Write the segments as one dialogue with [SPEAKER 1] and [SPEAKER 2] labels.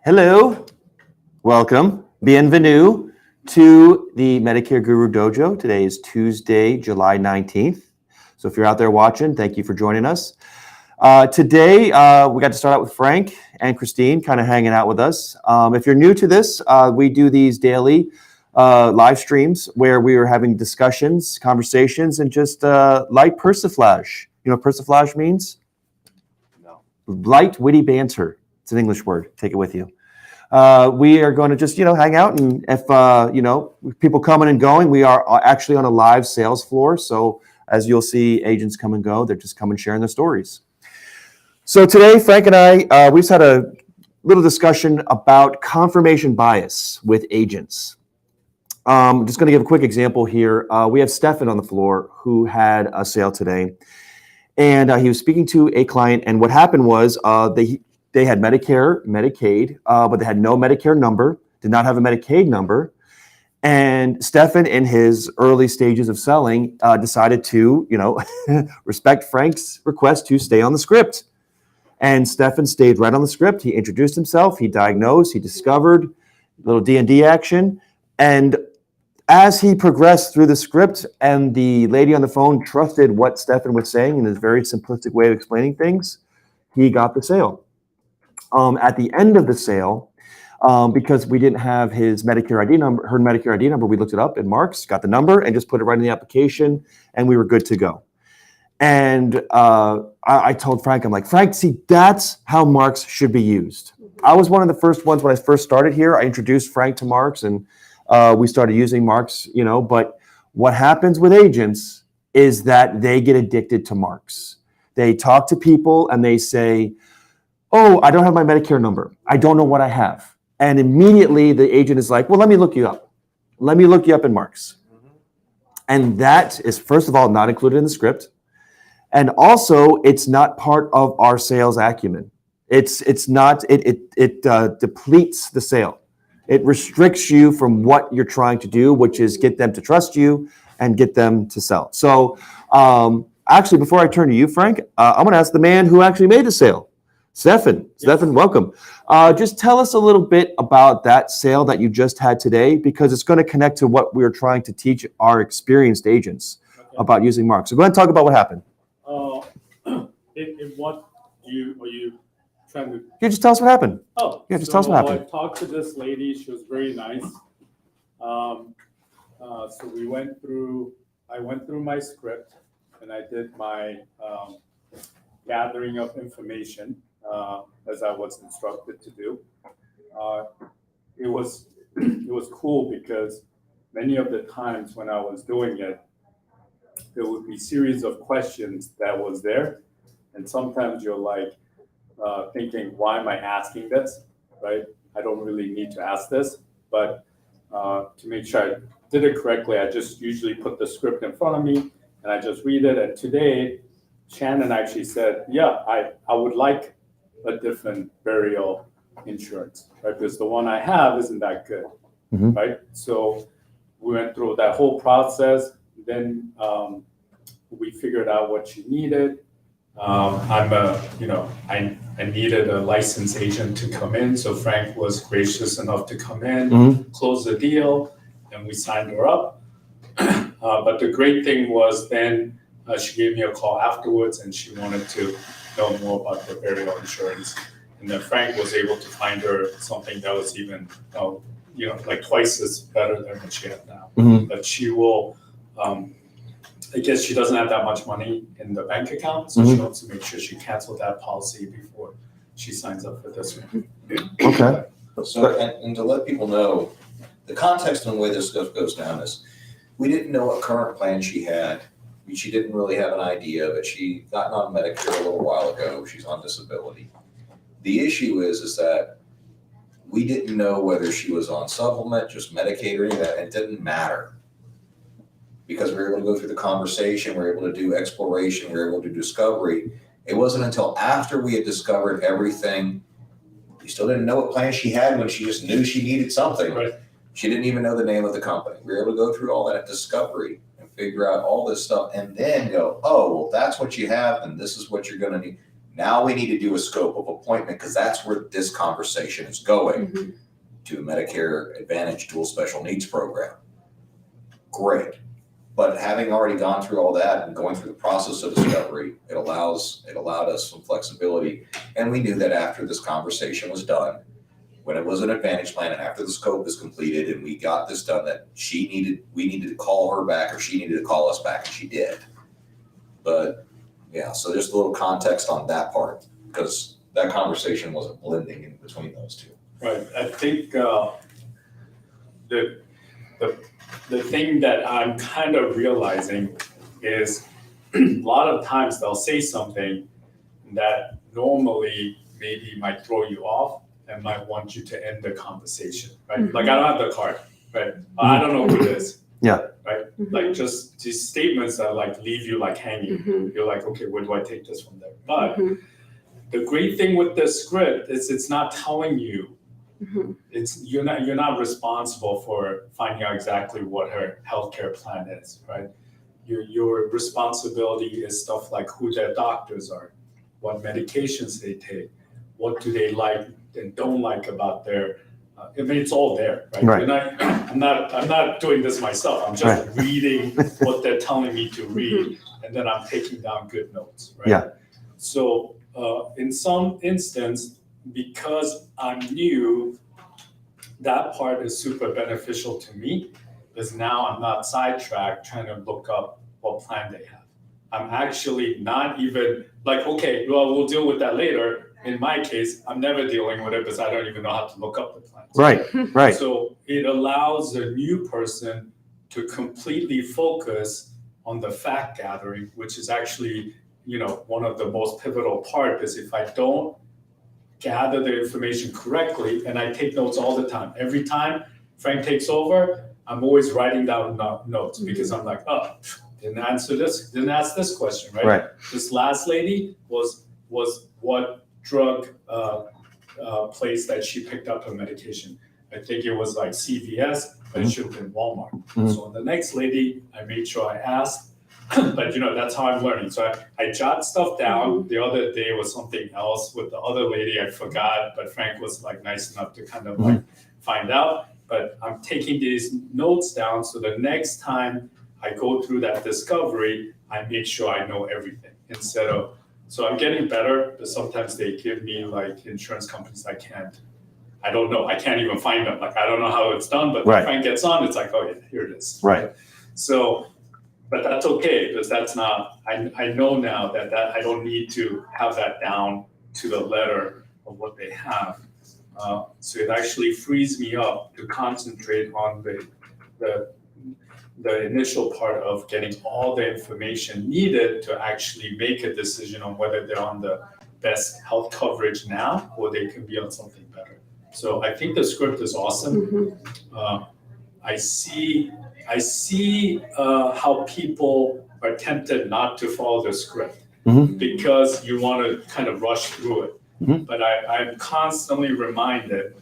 [SPEAKER 1] Hello, welcome, bienvenue to the Medicare Guru Dojo. Today is Tuesday, July 19th. So if you're out there watching, thank you for joining us. Today, we got to start out with Frank and Christine kind of hanging out with us. If you're new to this, we do these daily live streams where we are having discussions, conversations, and just light persiflage. You know what persiflage means? No. Light, witty banter. It's an English word. Take it with you. We are going to just, hang out. And if, people coming and going, we are actually on a live sales floor. So as you'll see agents come and go, they're just coming sharing their stories. So today, Frank and I, we've had a little discussion about confirmation bias with agents. I'm just going to give a quick example here. We have Stefan on the floor who had a sale today. And he was speaking to a client. And what happened was they had Medicare, Medicaid, but they had no Medicare number, did not have a Medicaid number. And Stefan, in his early stages of selling, decided to, respect Frank's request to stay on the script. And Stefan stayed right on the script. He introduced himself. He diagnosed. He discovered a little D&D action. And as he progressed through the script and the lady on the phone trusted what Stefan was saying in his very simplistic way of explaining things, he got the sale. At the end of the sale, because we didn't have his Medicare ID number, her Medicare ID number, we looked it up in Mark's, got the number, and just put it right in the application, and we were good to go. And I told Frank, I'm like, Frank, see, that's how Mark's should be used. I was one of the first ones when I first started here. I introduced Frank to Mark's, and we started using Mark's, but what happens with agents is that they get addicted to Mark's. They talk to people, and they say, oh, I don't have my Medicare number. I don't know what I have. And immediately the agent is like, well, let me look you up. Let me look you up in Mark's. And that is, first of all, not included in the script. And also, it's not part of our sales acumen. It depletes the sale. It restricts you from what you're trying to do, which is get them to trust you and get them to sell. So actually, before I turn to you, Frank, I'm going to ask the man who actually made the sale. Stefan, welcome. Just tell us a little bit about that sale that you just had today, because it's going to connect to what we're trying to teach our experienced agents about using Mark. So go ahead and talk about what happened.
[SPEAKER 2] In what are you trying to?
[SPEAKER 1] Yeah, just tell us what happened.
[SPEAKER 2] Oh,
[SPEAKER 1] yeah, just tell us what happened.
[SPEAKER 2] I talked to this lady. She was very nice. So I went through my script, and I did my gathering of information. As I was instructed to do. It was cool because many of the times when I was doing it, there would be series of questions that was there, and sometimes you're like thinking, why am I asking this, right? I don't really need to ask this, but to make sure I did it correctly, I just usually put the script in front of me and I just read it. And today, Shannon actually said, yeah, I would like a different burial insurance, right? Because the one I have isn't that good, right? So we went through that whole process. Then we figured out what she needed. I needed a licensed agent to come in. So Frank was gracious enough to come in, close the deal, and we signed her up. But the great thing was then she gave me a call afterwards, and she wanted to know more about the burial insurance. And then Frank was able to find her something that was even, like twice as better than what she had now. But she will, I guess she doesn't have that much money in the bank account, so she wants to make sure she canceled that policy before she signs up for this one.
[SPEAKER 1] Okay.
[SPEAKER 3] So, and to let people know, the context and the way this stuff goes down is, we didn't know what current plan she had. She didn't really have an idea, but she got on Medicare a little while ago. She's on disability. The issue is that we didn't know whether she was on supplement, just Medicaid, or any of that. It didn't matter because we were able to go through the conversation. We were able to do exploration. We were able to do discovery. It wasn't until after we had discovered everything. We still didn't know what plan she had when she just knew she needed something.
[SPEAKER 2] Right.
[SPEAKER 3] She didn't even know the name of the company. We were able to go through all that discovery and figure out all this stuff and then go, oh, well, that's what you have and this is what you're going to need. Now we need to do a scope of appointment because that's where this conversation is going to a Medicare Advantage Dual Special Needs Program. Great. But having already gone through all that and going through the process of discovery, it allowed us some flexibility. And we knew that after this conversation was done, when it was an Advantage plan and after the scope is completed and we got this done, that we needed to call her back or she needed to call us back, and she did. But yeah, so just a little context on that part, because that conversation wasn't blending in between those two.
[SPEAKER 2] Right. I think the thing that I'm kind of realizing is a lot of times they'll say something that normally maybe might throw you off and might want you to end the conversation, right? Like, I don't have the card, right? I don't know who it is.
[SPEAKER 1] Yeah.
[SPEAKER 2] Right? Like, just these statements that like leave you like hanging. You're like, okay, where do I take this from there? But the great thing with this script is it's not telling you. It's you're not responsible for finding out exactly what her healthcare plan is, right? Your responsibility is stuff like who their doctors are, what medications they take, what do they like and don't like about their. I mean, it's all there, right? I'm not doing this myself. I'm just reading what they're telling me to read, and then I'm taking down good notes, right?
[SPEAKER 1] Yeah.
[SPEAKER 2] So in some instance, because I'm new, that part is super beneficial to me because now I'm not sidetracked trying to look up what plan they have. I'm actually not even like, okay, well, we'll deal with that later. In my case, I'm never dealing with it because I don't even know how to look up the plans.
[SPEAKER 1] Right.
[SPEAKER 2] So it allows a new person to completely focus on the fact gathering, which is actually, one of the most pivotal part, because if I don't gather the information correctly, and I take notes all the time. Every time Frank takes over, I'm always writing down notes because I'm like, oh, didn't ask this question, right?
[SPEAKER 1] Right.
[SPEAKER 2] This last lady was what drug place that she picked up her medication. I think it was like CVS, but it should have been Walmart. So on the next lady, I made sure I asked, but that's how I'm learning. So I jot stuff down. The other day was something else with the other lady, I forgot, but Frank was like nice enough to kind of like find out. But I'm taking these notes down so the next time I go through that discovery, I make sure I know everything so I'm getting better, but sometimes they give me like insurance companies I don't know. I can't even find them. Like, I don't know how it's done, but when Frank gets on, it's like, oh yeah, here it is.
[SPEAKER 1] Right.
[SPEAKER 2] So, but that's okay because that's not, I know now that I don't need to have that down to the letter of what they have. So it actually frees me up to concentrate on the initial part of getting all the information needed to actually make a decision on whether they're on the best health coverage now or they can be on something better. So I think the script is awesome. I see how people are tempted not to follow the script because you want to kind of rush through it. But I'm constantly reminded,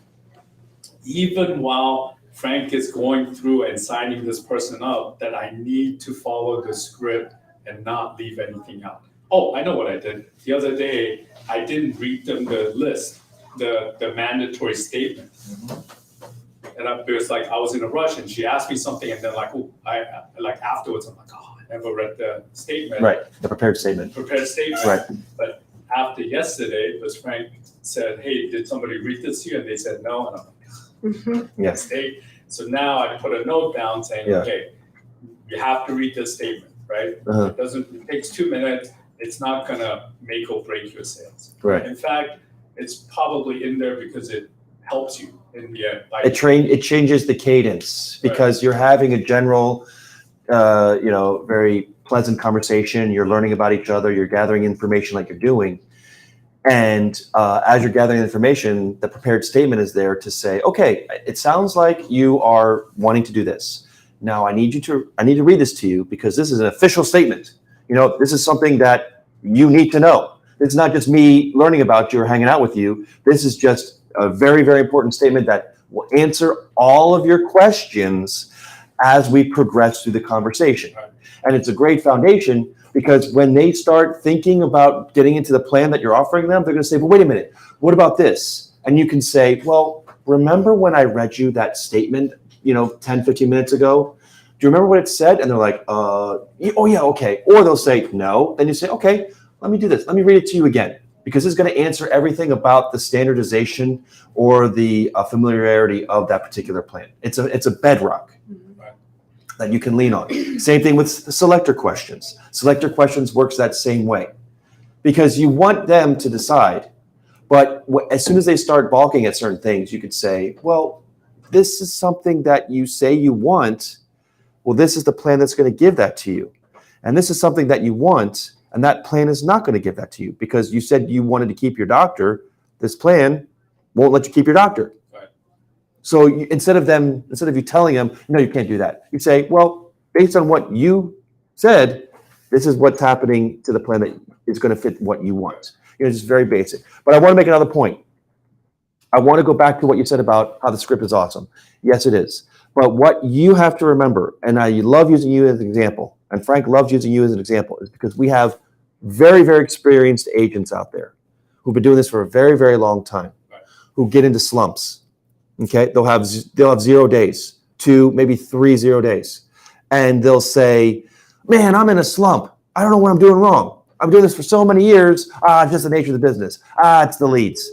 [SPEAKER 2] even while Frank is going through and signing this person up, that I need to follow the script and not leave anything out. Oh, I know what I did. The other day, I didn't read them the list, the mandatory statement. And it was like I was in a rush, and she asked me something, and then afterwards, I'm like, oh, I never read the statement.
[SPEAKER 1] Right, the prepared statement. Right.
[SPEAKER 2] But after yesterday, because Frank said, hey, did somebody read this to you? And they said no, and I'm like,
[SPEAKER 1] yes.
[SPEAKER 2] So now I put a note down saying, okay, you have to read this statement, right? It takes 2 minutes. It's not gonna make or break your sales.
[SPEAKER 1] Right.
[SPEAKER 2] In fact, it's probably in there because it helps you in the end.
[SPEAKER 1] It changes the cadence because you're having a general, very pleasant conversation. You're learning about each other. You're gathering information like you're doing. And as you're gathering information, the prepared statement is there to say, okay, it sounds like you are wanting to do this. Now I need to read this to you because this is an official statement. This is something that you need to know. It's not just me learning about you or hanging out with you. This is just a very, very important statement that will answer all of your questions as we progress through the conversation. And it's a great foundation because when they start thinking about getting into the plan that you're offering them, they're going to say, well, wait a minute, what about this? And you can say, well, remember when I read you that statement, 10, 15 minutes ago? Do you remember what it said? And they're like, oh yeah, okay. Or they'll say no. Then you say, okay, let me do this. Let me read it to you again, because it's going to answer everything about the standardization or the familiarity of that particular plan. It's a bedrock that you can lean on. Same thing with selector questions. Selector questions works that same way, because you want them to decide. But as soon as they start balking at certain things, you could say, well, this is something that you say you want. Well, this is the plan that's going to give that to you. And this is something that you want, and that plan is not going to give that to you because you said you wanted to keep your doctor. This plan won't let you keep your doctor.
[SPEAKER 2] Right.
[SPEAKER 1] So instead of you telling them, no, you can't do that, you say, well, based on what you said, this is what's happening to the plan that is going to fit what you want. It's very basic. But I want to make another point. I want to go back to what you said about how the script is awesome. Yes, it is. But what you have to remember, and I love using you as an example, and Frank loves using you as an example, is because we have very, very experienced agents out there who've been doing this for a very, very long time, who get into slumps. Okay, they'll have 0 days, 2, maybe 3 0 days, and they'll say, "Man, I'm in a slump. I don't know what I'm doing wrong. I'm doing this for so many years. It's just the nature of the business. It's the leads.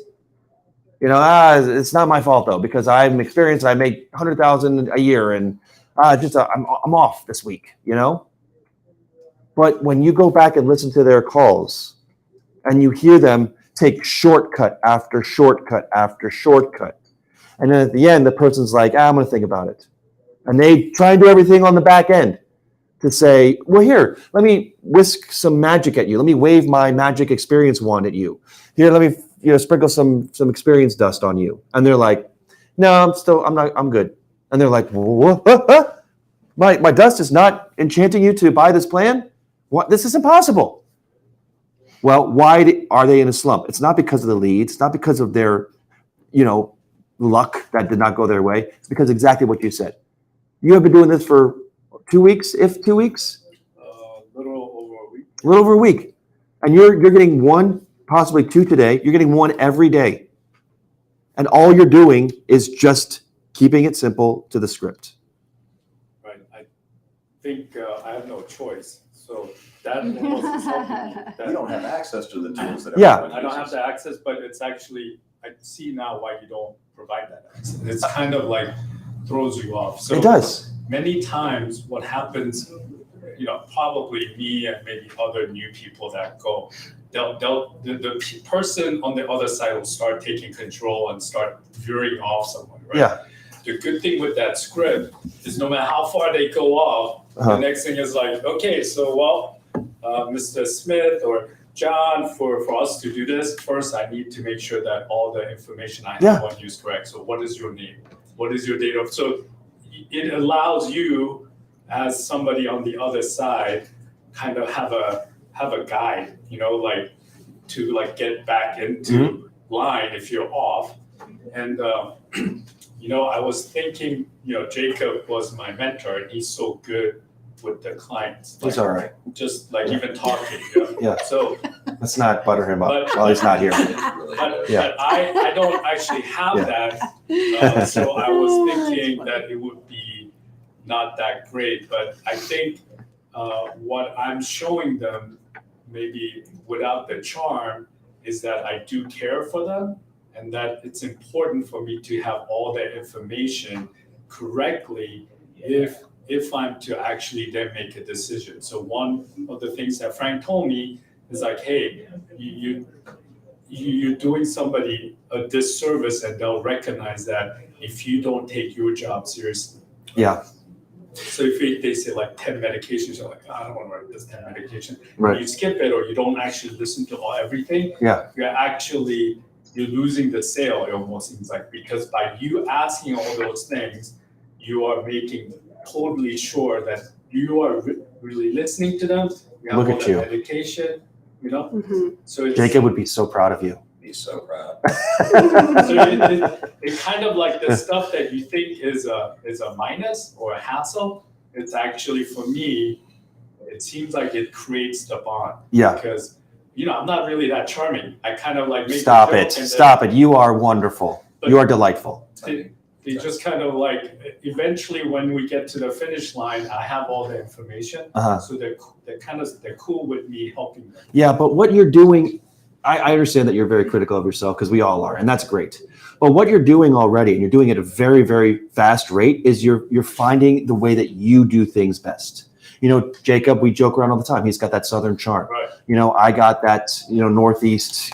[SPEAKER 1] It's not my fault though, because I'm experienced. I make 100,000 a year, and I'm off this week. But when you go back and listen to their calls, and you hear them take shortcut after shortcut after shortcut, and then at the end, the person's like, I'm going to think about it, and they try and do everything on the back end to say, well, here, let me whisk some magic at you. Let me wave my magic experience wand at you. Here, let me sprinkle some experience dust on you. And they're like, no, I'm good. And they're like, what? My dust is not enchanting you to buy this plan? What? This is impossible. Well, why are they in a slump? It's not because of the leads. It's not because of their, luck that did not go their way. It's because exactly what you said. You have been doing this for 2 weeks, if 2 weeks?
[SPEAKER 2] Little over a week.
[SPEAKER 1] A little over a week. And you're getting 1, possibly 2 today. You're getting 1 every day. And all you're doing is just keeping it simple to the script.
[SPEAKER 2] Right. I think I have no choice. So that was something
[SPEAKER 3] You don't have access to the tools that
[SPEAKER 1] Yeah.
[SPEAKER 3] everyone
[SPEAKER 2] I don't have
[SPEAKER 3] uses.
[SPEAKER 2] the access, but it's actually, I see now why you don't provide that access. It's kind of like throws you off. So
[SPEAKER 1] It does.
[SPEAKER 2] many times what happens, probably me and maybe other new people that go, the person on the other side will start taking control and start veering off someone, right?
[SPEAKER 1] Yeah.
[SPEAKER 2] The good thing with that script is no matter how far they go off, the next thing is like, okay, so Mr. Smith or John, for us to do this, first I need to make sure that all the information I have on you is correct. So what is your name? What is your date of? So it allows you as somebody on the other side kind of have a guide, to get back into line if you're off. And I was thinking, Jacob was my mentor and he's so good with the clients.
[SPEAKER 1] He's all right.
[SPEAKER 2] Just even talking.
[SPEAKER 1] Yeah.
[SPEAKER 2] So
[SPEAKER 1] let's not butter him up while he's not here.
[SPEAKER 2] But I don't actually have that. So I was thinking that it would be not that great. But I think what I'm showing them, maybe without the charm, is that I do care for them and that it's important for me to have all the information correctly if I'm to actually then make a decision. So one of the things that Frank told me is like, hey, you're doing somebody a disservice and they'll recognize that if you don't take your job seriously.
[SPEAKER 1] Yeah.
[SPEAKER 2] So if they say 10 medications, you're like, I don't want to write this 10 medication.
[SPEAKER 1] Right.
[SPEAKER 2] You skip it or you don't actually listen to everything.
[SPEAKER 1] Yeah.
[SPEAKER 2] You're losing the sale, it almost seems like, because by you asking all those things, you are making totally sure that you are really listening to them. You have
[SPEAKER 1] Look
[SPEAKER 2] all
[SPEAKER 1] at
[SPEAKER 2] the
[SPEAKER 1] you.
[SPEAKER 2] medication, So it's,
[SPEAKER 1] Jacob would be so proud of you.
[SPEAKER 3] He's so proud.
[SPEAKER 2] so it kind of like the stuff that you think is a minus or a hassle. It's actually, for me, it seems like it creates the bond.
[SPEAKER 1] Yeah.
[SPEAKER 2] Because, I'm not really that charming. I kind of like make
[SPEAKER 1] Stop
[SPEAKER 2] a joke
[SPEAKER 1] it.
[SPEAKER 2] and
[SPEAKER 1] Stop it. You are wonderful. You are delightful.
[SPEAKER 2] They just kind of like, eventually when we get to the finish line, I have all the information. So they're cool with me helping them.
[SPEAKER 1] Yeah, but what you're doing, I understand that you're very critical of yourself because we all are, and that's great. But what you're doing already, and you're doing it at a very, very fast rate, is you're finding the way that you do things best. Jacob, we joke around all the time. He's got that Southern charm.
[SPEAKER 2] Right.
[SPEAKER 1] I got that, Northeast,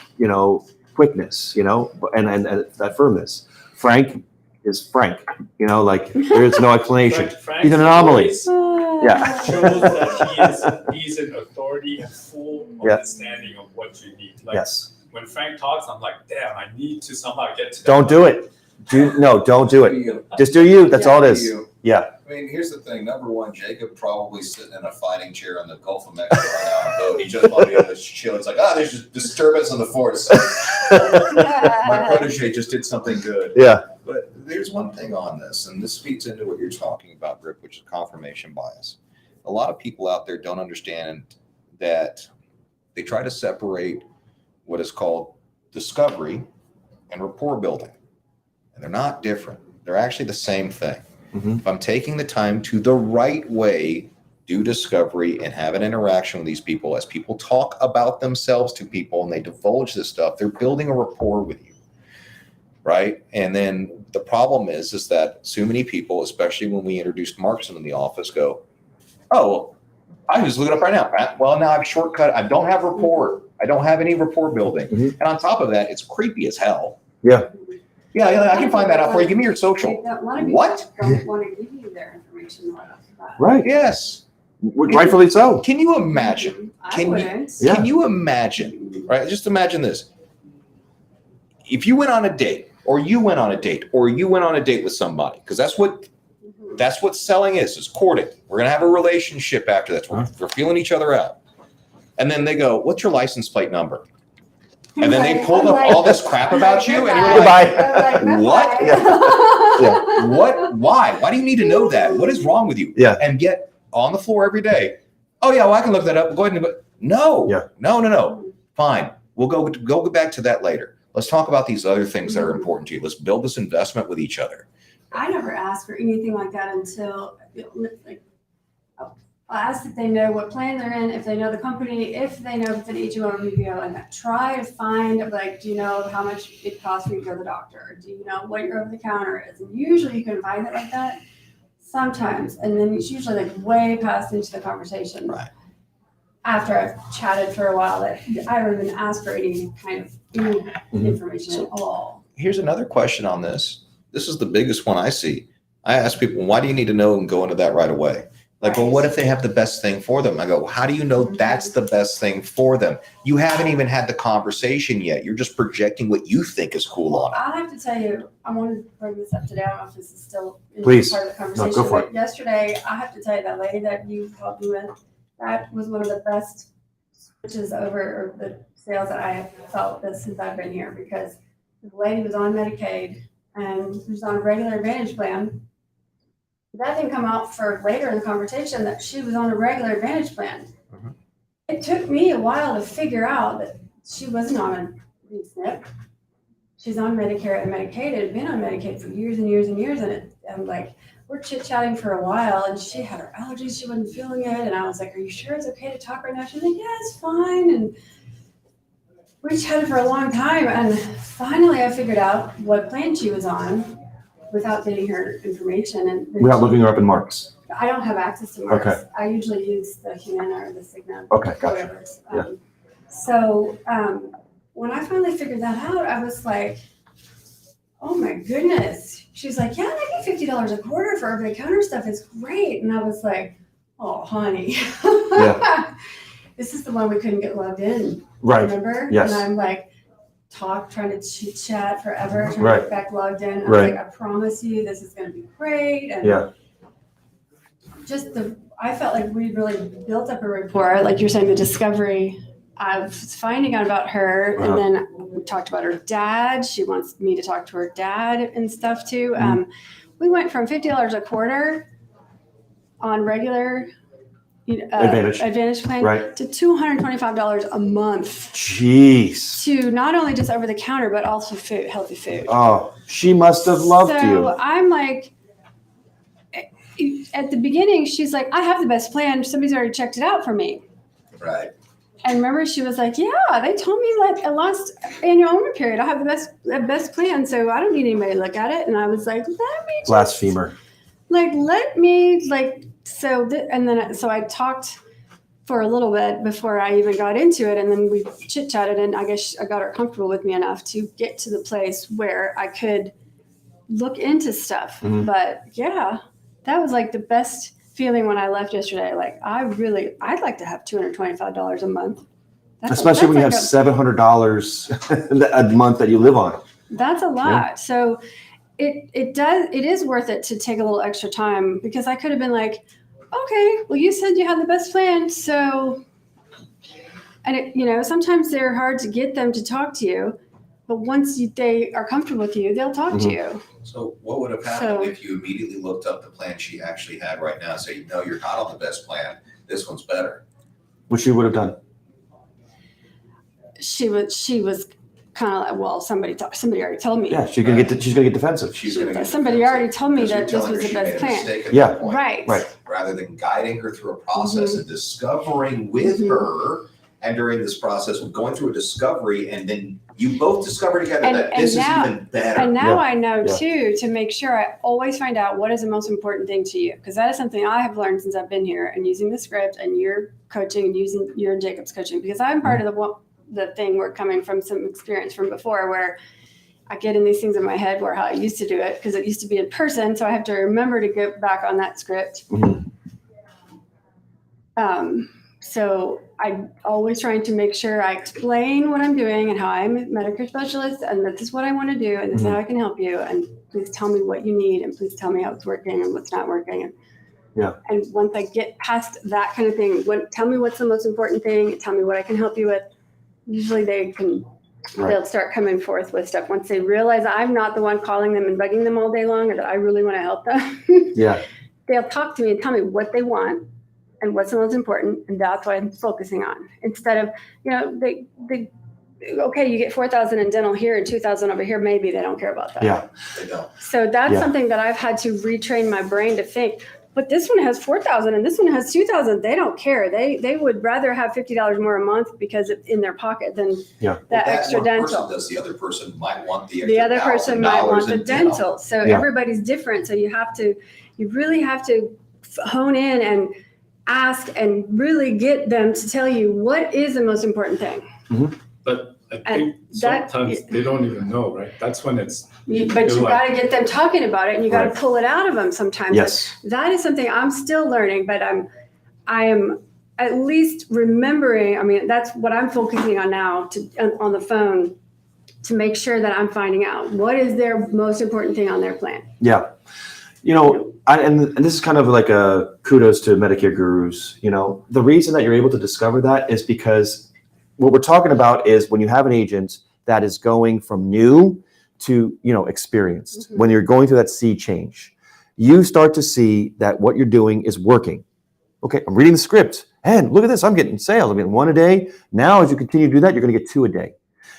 [SPEAKER 1] quickness, and that firmness. Frank is Frank, there's no explanation.
[SPEAKER 2] Frank's
[SPEAKER 1] He's an anomaly.
[SPEAKER 2] voice
[SPEAKER 1] Yeah.
[SPEAKER 2] shows that he's an authority and full understanding of what you need. Like,
[SPEAKER 1] Yes.
[SPEAKER 2] when Frank talks, I'm like, damn, I need to somehow get to that.
[SPEAKER 1] Don't do it. Don't do it. Just do you. That's all it is. Yeah.
[SPEAKER 3] I mean, here's the thing. Number one, Jacob probably sitting in a fighting chair in the Gulf of Mexico right now. He just might be able to chill. It's like, there's just disturbance on the force. My protege just did something good.
[SPEAKER 1] Yeah.
[SPEAKER 3] But there's one thing on this, and this feeds into what you're talking about, Gripp, which is confirmation bias. A lot of people out there don't understand that they try to separate what is called discovery and rapport building. And they're not different. They're actually the same thing.
[SPEAKER 1] Mm-hmm.
[SPEAKER 3] If I'm taking the time to the right way do discovery and have an interaction with these people, as people talk about themselves to people and they divulge this stuff, they're building a rapport with you, right? And then the problem is that so many people, especially when we introduced Markson in the office, go, oh, well, I can just look it up right now, Pat. Well, now I've shortcut. I don't have rapport. I don't have any rapport building.
[SPEAKER 1] Mm-hmm.
[SPEAKER 3] And on top of that, it's creepy as hell.
[SPEAKER 1] Yeah.
[SPEAKER 3] Yeah, I can find that out for you. Give me your social. What?
[SPEAKER 4] Don't want to give you their information right off the bat.
[SPEAKER 1] Right.
[SPEAKER 3] Yes.
[SPEAKER 1] Rightfully so.
[SPEAKER 3] Can you imagine?
[SPEAKER 4] I wouldn't.
[SPEAKER 1] Yeah.
[SPEAKER 3] Can you imagine? Right. Just imagine this. If you went on a date, or you went on a date, or you went on a date with somebody, because that's what selling is courting. We're gonna have a relationship after that. We're feeling each other out. And then they go, "What's your license plate number?" And then they pulled up all this crap about you, and you're like, what?
[SPEAKER 1] Yeah.
[SPEAKER 3] What? Why? Why do you need to know that? What is wrong with you?
[SPEAKER 1] Yeah.
[SPEAKER 3] And get on the floor every day. Oh yeah, well I can look that up. Go ahead and no.
[SPEAKER 1] Yeah.
[SPEAKER 3] No. Fine. We'll go back to that later. Let's talk about these other things that are important to you. Let's build this investment with each other.
[SPEAKER 4] I never asked for anything like that until I'll ask if they know what plan they're in, if they know the company, if they know if it's an HMO or PPO, and try to find, do you know how much it costs for you to go to the doctor? Do you know what your over-the-counter is? And usually you can find it like that sometimes, and then it's usually way past into the conversation.
[SPEAKER 3] Right.
[SPEAKER 4] After I've chatted for a while, that I don't even ask for any kind of information at all.
[SPEAKER 3] Here's another question on this. This is the biggest one I see. I ask people, why do you need to know and go into that right away? Like, well, what if they have the best thing for them? I go, well, how do you know that's the best thing for them? You haven't even had the conversation yet. You're just projecting what you think is cool on it.
[SPEAKER 4] I have to tell you, I wanted to bring this up today. I don't know if this is still
[SPEAKER 1] Please.
[SPEAKER 4] part of the conversation.
[SPEAKER 1] No, go for
[SPEAKER 4] but yesterday, I have to tell you, that lady that you helped me with, that was one of the best switches over, or the sales that I have felt this since I've been here, because the lady was on Medicaid and she was on a regular Advantage plan. That didn't come out for later in the conversation that she was on a regular Advantage plan.
[SPEAKER 3] Mm-hmm.
[SPEAKER 4] It took me a while to figure out that she wasn't on a SNP. She's on Medicare and Medicaid. It had been on Medicaid for years and years and years. And I'm like, we're chit-chatting for a while, and she had her allergies. She wasn't feeling it. And I was like, are you sure it's okay to talk right now? She's like, yeah, it's fine. And we chatted for a long time. And finally, I figured out what plan she was on without getting her information. And
[SPEAKER 1] Without looking her up in Marks.
[SPEAKER 4] I don't have access to Marks.
[SPEAKER 1] Okay.
[SPEAKER 4] I usually use the Humana or the Cigna.
[SPEAKER 1] Okay, gotcha.
[SPEAKER 4] Whatever.
[SPEAKER 1] Yeah.
[SPEAKER 4] So when I finally figured that out, I was like, oh my goodness. She's like, yeah, I get $50 a quarter for over-the-counter stuff. It's great. And I was like, oh, honey.
[SPEAKER 1] Yeah.
[SPEAKER 4] This is the one we couldn't get logged in.
[SPEAKER 1] Right.
[SPEAKER 4] Remember?
[SPEAKER 1] Yes.
[SPEAKER 4] And I'm like, trying to chit chat forever, trying
[SPEAKER 1] Right.
[SPEAKER 4] to get back logged in. I was
[SPEAKER 1] Right.
[SPEAKER 4] like, I promise you this is going to be great. And
[SPEAKER 1] Yeah.
[SPEAKER 4] I felt like we really built up a rapport. Like you're saying, the discovery of finding out about her.
[SPEAKER 1] Uh-huh.
[SPEAKER 4] And then we talked about her dad. She wants me to talk to her dad and stuff too. We went from $50 a quarter on regular
[SPEAKER 1] Advantage
[SPEAKER 4] plan
[SPEAKER 1] right.
[SPEAKER 4] to $225 a month
[SPEAKER 1] Jeez.
[SPEAKER 4] to not only just over the counter, but also food, healthy food.
[SPEAKER 1] Oh, she must have loved you.
[SPEAKER 4] So I'm like, at the beginning, she's like, I have the best plan. Somebody's already checked it out for me.
[SPEAKER 3] Right.
[SPEAKER 4] And remember, she was like, yeah, they told me like at last annual enrollment period, I have the best plan. So I don't need anybody to look at it. And I was like, let me just,
[SPEAKER 1] Blasphemer.
[SPEAKER 4] let me so I talked for a little bit before I even got into it. And then we chit chatted, and I guess I got her comfortable with me enough to get to the place where I could look into stuff.
[SPEAKER 1] Mhm.
[SPEAKER 4] But yeah, that was like the best feeling when I left yesterday. Like I'd like to have $225 a month.
[SPEAKER 1] Especially when you have $700 a month that you live on.
[SPEAKER 4] That's a lot. Yeah. So it is worth it to take a little extra time, because I could have been like, okay, well, you said you had the best plan. So, and sometimes they're hard to get them to talk to you, but once they are comfortable with you, they'll talk to you.
[SPEAKER 3] So what would have happened if you immediately looked up the plan she actually had right now? So you're not on the best plan. This one's better.
[SPEAKER 1] What she would have done?
[SPEAKER 4] She was kind of like, well, somebody already told me.
[SPEAKER 1] Yeah, she's gonna get defensive.
[SPEAKER 4] Somebody already told me that this was the best plan.
[SPEAKER 1] Yeah,
[SPEAKER 4] right.
[SPEAKER 3] Rather than guiding her through a process and discovering with her, and during this process of going through a discovery, and then you both discover together that this is even better.
[SPEAKER 4] And now I know too, to make sure I always find out what is the most important thing to you, because that is something I have learned since I've been here and using the script and your coaching and using your and Jacob's coaching, because I'm part of the thing we're coming from some experience from before, where I get in these things in my head where how I used to do it, because it used to be in person. So I have to remember to go back on that script. So I'm always trying to make sure I explain what I'm doing and how I'm a Medicare specialist, and this is what I want to do, and this is how I can help you, and please tell me what you need, and please tell me how it's working and what's not working. And once I get past that kind of thing, tell me what's the most important thing, tell me what I can help you with. Usually they'll start coming forth with stuff once they realize I'm not the one calling them and bugging them all day long, or that I really want to help them. They'll talk to me and tell me what they want and what's the most important, and that's what I'm focusing on. Instead of, they okay, you get $4,000 in dental here and $2,000 over here, maybe they don't care about that.
[SPEAKER 1] Yeah,
[SPEAKER 3] they don't.
[SPEAKER 4] So that's something that I've had to retrain my brain to think. But this one has $4,000 and this one has $2,000. They don't care. They would rather have $50 more a month because it's in their pocket than that extra dental.
[SPEAKER 3] The other person might want the extra.
[SPEAKER 4] The other person might want the dental. So everybody's different. So you really have to hone in and ask and really get them to tell you what is the most important thing.
[SPEAKER 2] But I think sometimes they don't even know, right? That's when it's.
[SPEAKER 4] But you got to get them talking about it, and you got to pull it out of them sometimes.
[SPEAKER 1] Yes.
[SPEAKER 4] That is something I'm still learning, but I am at least remembering. I mean, that's what I'm focusing on now on the phone, to make sure that I'm finding out what is their most important thing on their plan.
[SPEAKER 1] Yeah. And this is kind of like a kudos to Medicare gurus. The reason that you're able to discover that is because what we're talking about is when you have an agent that is going from new to, experienced, when you're going through that sea change, you start to see that what you're doing is working. Okay, I'm reading the script, and look at this, I'm getting sales. I'm getting 1 a day. Now, as you continue to do that, you're going to get 2 a day.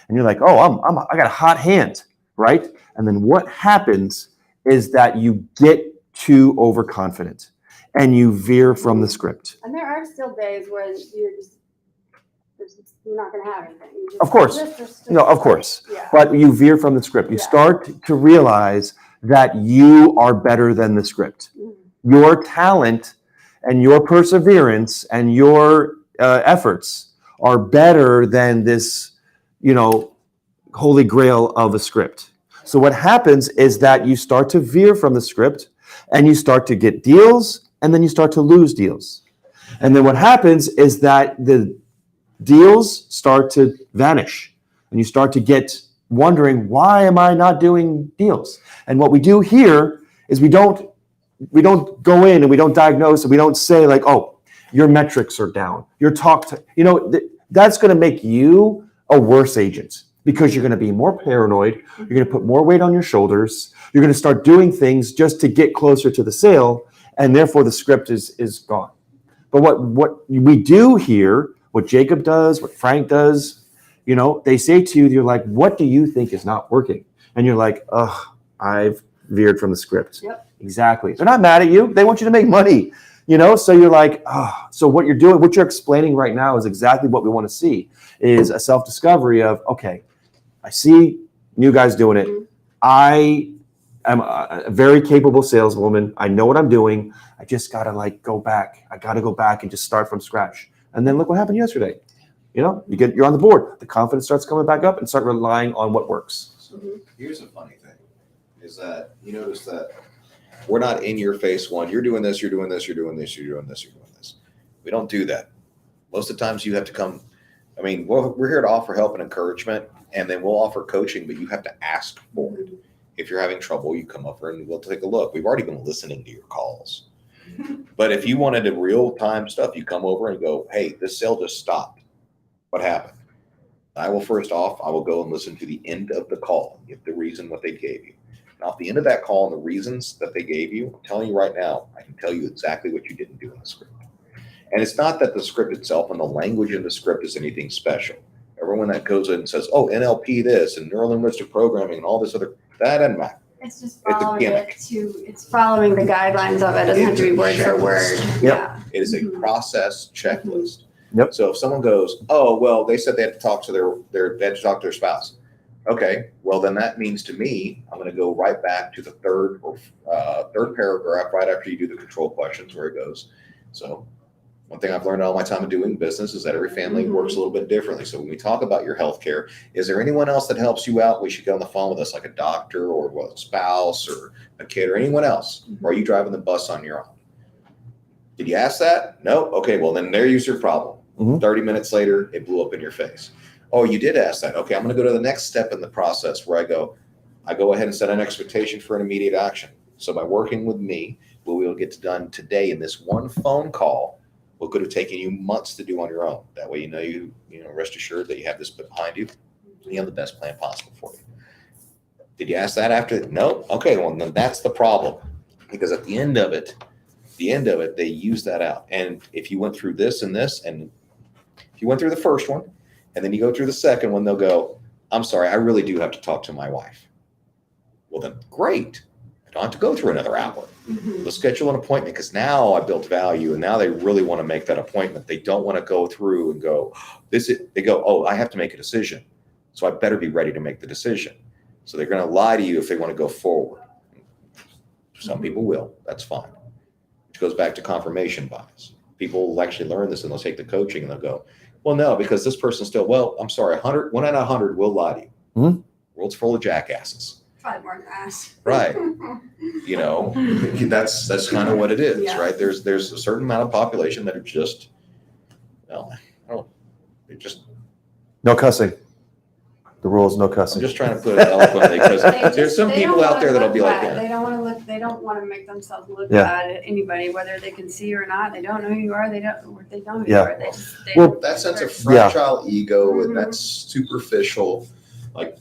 [SPEAKER 1] And you're like, oh, I got a hot hand, right? And then what happens is that you get too overconfident and you veer from the script.
[SPEAKER 4] And there are still days where you're not going to have anything.
[SPEAKER 1] Of course. Of course.
[SPEAKER 4] Yeah.
[SPEAKER 1] But you veer from the script. You start to realize that you are better than the script. Your talent and your perseverance and your efforts are better than this, holy grail of a script. So what happens is that you start to veer from the script, and you start to get deals, and then you start to lose deals. And then what happens is that the deals start to vanish, and you start to get wondering, why am I not doing deals? And what we do here is we don't go in and we don't diagnose, and we don't say like, oh, your metrics are down. Your that's going to make you a worse agent, because you're going to be more paranoid. You're going to put more weight on your shoulders. You're going to start doing things just to get closer to the sale, and therefore the script is gone. But what we do here, what Jacob does, what Frank does, they say to you, you're like, what do you think is not working? And you're like, oh, I've veered from the script.
[SPEAKER 4] Yep.
[SPEAKER 1] Exactly. They're not mad at you. They want you to make money, so you're like, oh, so what you're doing, what you're explaining right now is exactly what we want to see, is a self-discovery of, okay, I see new guys doing it. I am a very capable saleswoman. I know what I'm doing. I just got to go back. I got to go back and just start from scratch. And then look what happened yesterday. You're on the board. The confidence starts coming back up and start relying on what works.
[SPEAKER 3] So here's a funny thing, is that you notice that we're not in your face one. You're doing this, you're doing this, you're doing this, you're doing this, you're doing this. We don't do that. Most of the times you have to come. I mean, we're here to offer help and encouragement, and then we'll offer coaching, but you have to ask for it. If you're having trouble, you come over and we'll take a look. We've already been listening to your calls. But if you wanted the real-time stuff, you come over and go, hey, this sale just stopped. What happened? I will go and listen to the end of the call, get the reason what they gave you. Now, at the end of that call and the reasons that they gave you, I'm telling you right now, I can tell you exactly what you didn't do in the script. And it's not that the script itself and the language in the script is anything special. Everyone that goes in and says, oh, NLP this and neuro-linguistic programming and all this other, that doesn't matter.
[SPEAKER 4] It's just following it's following the guidelines of it. It doesn't have to be word for word.
[SPEAKER 1] Yep.
[SPEAKER 4] Yeah.
[SPEAKER 3] It is a process checklist.
[SPEAKER 1] Yep.
[SPEAKER 3] So if someone goes, oh, well, they said they had to talk to their spouse. Okay, well, then that means to me, I'm going to go right back to the third paragraph right after you do the control questions where it goes. So one thing I've learned all my time of doing business is that every family works a little bit differently. So when we talk about your health care, is there anyone else that helps you out? We should get on the phone with us, like a doctor or a spouse or a kid or anyone else. Or are you driving the bus on your own? Did you ask that? No? Okay, well, then there's your problem. 30 minutes later, it blew up in your face. Oh, you did ask that. Okay, I'm going to go to the next step in the process where I go ahead and set an expectation for an immediate action. So by working with me, what we will get done today in this one phone call, what could have taken you months to do on your own. That way, you rest assured that you have this behind you. You have the best plan possible for you. Did you ask that after? No? Okay, well, then that's the problem. Because at the end of it, they use that out. And if you went through this and this, and if you went through the first one, and then you go through the second one, they'll go, I'm sorry, I really do have to talk to my wife. Well, then great. I don't have to go through another hour. Let's schedule an appointment because now I built value and now they really want to make that appointment. They don't want to go through and go, they go, oh, I have to make a decision. So I better be ready to make the decision. So they're going to lie to you if they want to go forward. Some people will. That's fine. Which goes back to confirmation bias. People will actually learn this and they'll take the coaching and they'll go, well, no, because this person's still, well, I'm sorry, 1 out of 100 will lie to you.
[SPEAKER 1] Mm-hmm.
[SPEAKER 3] World's full of jackasses.
[SPEAKER 4] Probably more than that.
[SPEAKER 3] Right. That's kind of what it is,
[SPEAKER 4] Yeah.
[SPEAKER 3] right? There's a certain amount of population that are just, they're just.
[SPEAKER 1] No cussing. The rule is no cussing.
[SPEAKER 3] I'm just trying to put it eloquently because there's some people out there that'll be like that.
[SPEAKER 4] They don't want to look. They don't want to make themselves look
[SPEAKER 1] Yeah.
[SPEAKER 4] bad at anybody, whether they can see or not. They don't know who you are. They know who
[SPEAKER 1] Yeah.
[SPEAKER 4] you are.
[SPEAKER 1] Well,
[SPEAKER 3] That sense of fragile ego and that superficial, like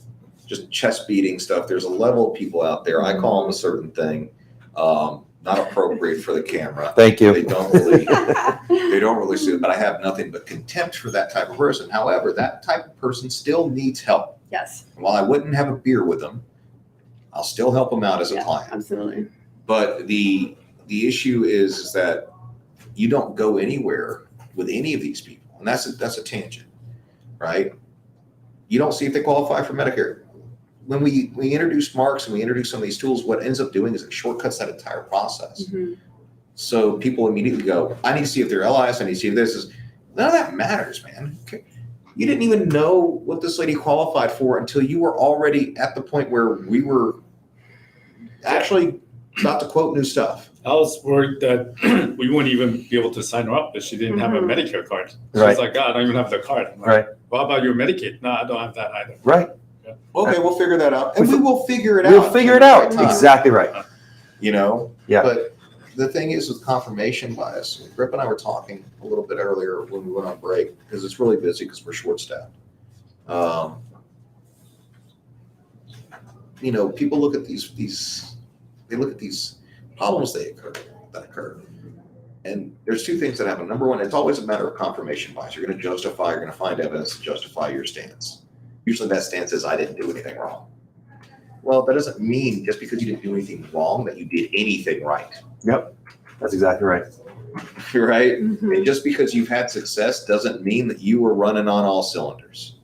[SPEAKER 3] just chest beating stuff. There's a level of people out there. I call them a certain thing, not appropriate for the camera.
[SPEAKER 1] Thank you.
[SPEAKER 3] They don't really see it, but I have nothing but contempt for that type of person. However, that type of person still needs help.
[SPEAKER 4] Yes.
[SPEAKER 3] And while I wouldn't have a beer with them, I'll still help them out as a client.
[SPEAKER 4] Absolutely.
[SPEAKER 3] But the issue is that you don't go anywhere with any of these people. And that's a tangent, right? You don't see if they qualify for Medicare. When we introduce marks and we introduce some of these tools, what ends up doing is it shortcuts that entire process. So people immediately go, I need to see if they're LIS, I need to see if this is, none of that matters, man. You didn't even know what this lady qualified for until you were already at the point where we were actually about to quote new stuff.
[SPEAKER 2] I was worried that we wouldn't even be able to sign her up if she didn't have a Medicare card. She
[SPEAKER 1] Right.
[SPEAKER 2] was like, God, I don't even have the card. I'm like,
[SPEAKER 1] Right.
[SPEAKER 2] What about your Medicaid? No, I don't have that either.
[SPEAKER 1] Right.
[SPEAKER 3] Okay, we'll figure that out. And we will figure it out.
[SPEAKER 1] We'll figure it out.
[SPEAKER 3] Time.
[SPEAKER 1] Exactly right.
[SPEAKER 3] Yeah.
[SPEAKER 1] But
[SPEAKER 3] the thing is with confirmation bias, Gripp and I were talking a little bit earlier when we went on break because it's really busy because we're short-staffed. People look at these problems that occur. And there's two things that happen. Number one, it's always a matter of confirmation bias. You're going to you're going to find evidence to justify your stance. Usually that stance is, I didn't do anything wrong. Well, that doesn't mean just because you didn't do anything wrong that you did anything right.
[SPEAKER 1] Yep, that's exactly right.
[SPEAKER 3] Right?
[SPEAKER 4] Mhm.
[SPEAKER 3] And just because you've had success doesn't mean that you were running on all cylinders.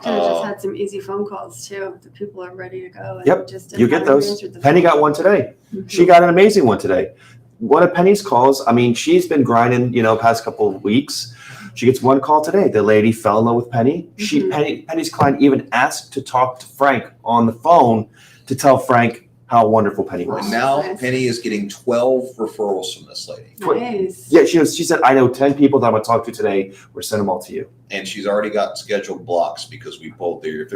[SPEAKER 4] Could have just had some easy phone calls too. The people are ready to go. And
[SPEAKER 1] Yep,
[SPEAKER 4] just
[SPEAKER 1] you get those.
[SPEAKER 4] answered the
[SPEAKER 1] Penny
[SPEAKER 4] phone.
[SPEAKER 1] got one today.
[SPEAKER 4] Mhm.
[SPEAKER 1] She got an amazing one today. One of Penny's calls, I mean, she's been grinding, past couple of weeks. She gets one call today. The lady fell in love with Penny.
[SPEAKER 4] Mhm.
[SPEAKER 1] Penny's client even asked to talk to Frank on the phone to tell Frank how wonderful Penny was.
[SPEAKER 3] And now
[SPEAKER 4] Nice.
[SPEAKER 3] Penny is getting 12 referrals from this lady.
[SPEAKER 4] Nice.
[SPEAKER 1] Yeah, she said, I know 10 people that I'm going to talk to today. We're sending them all to you.
[SPEAKER 3] And she's already got scheduled blocks because we pulled there.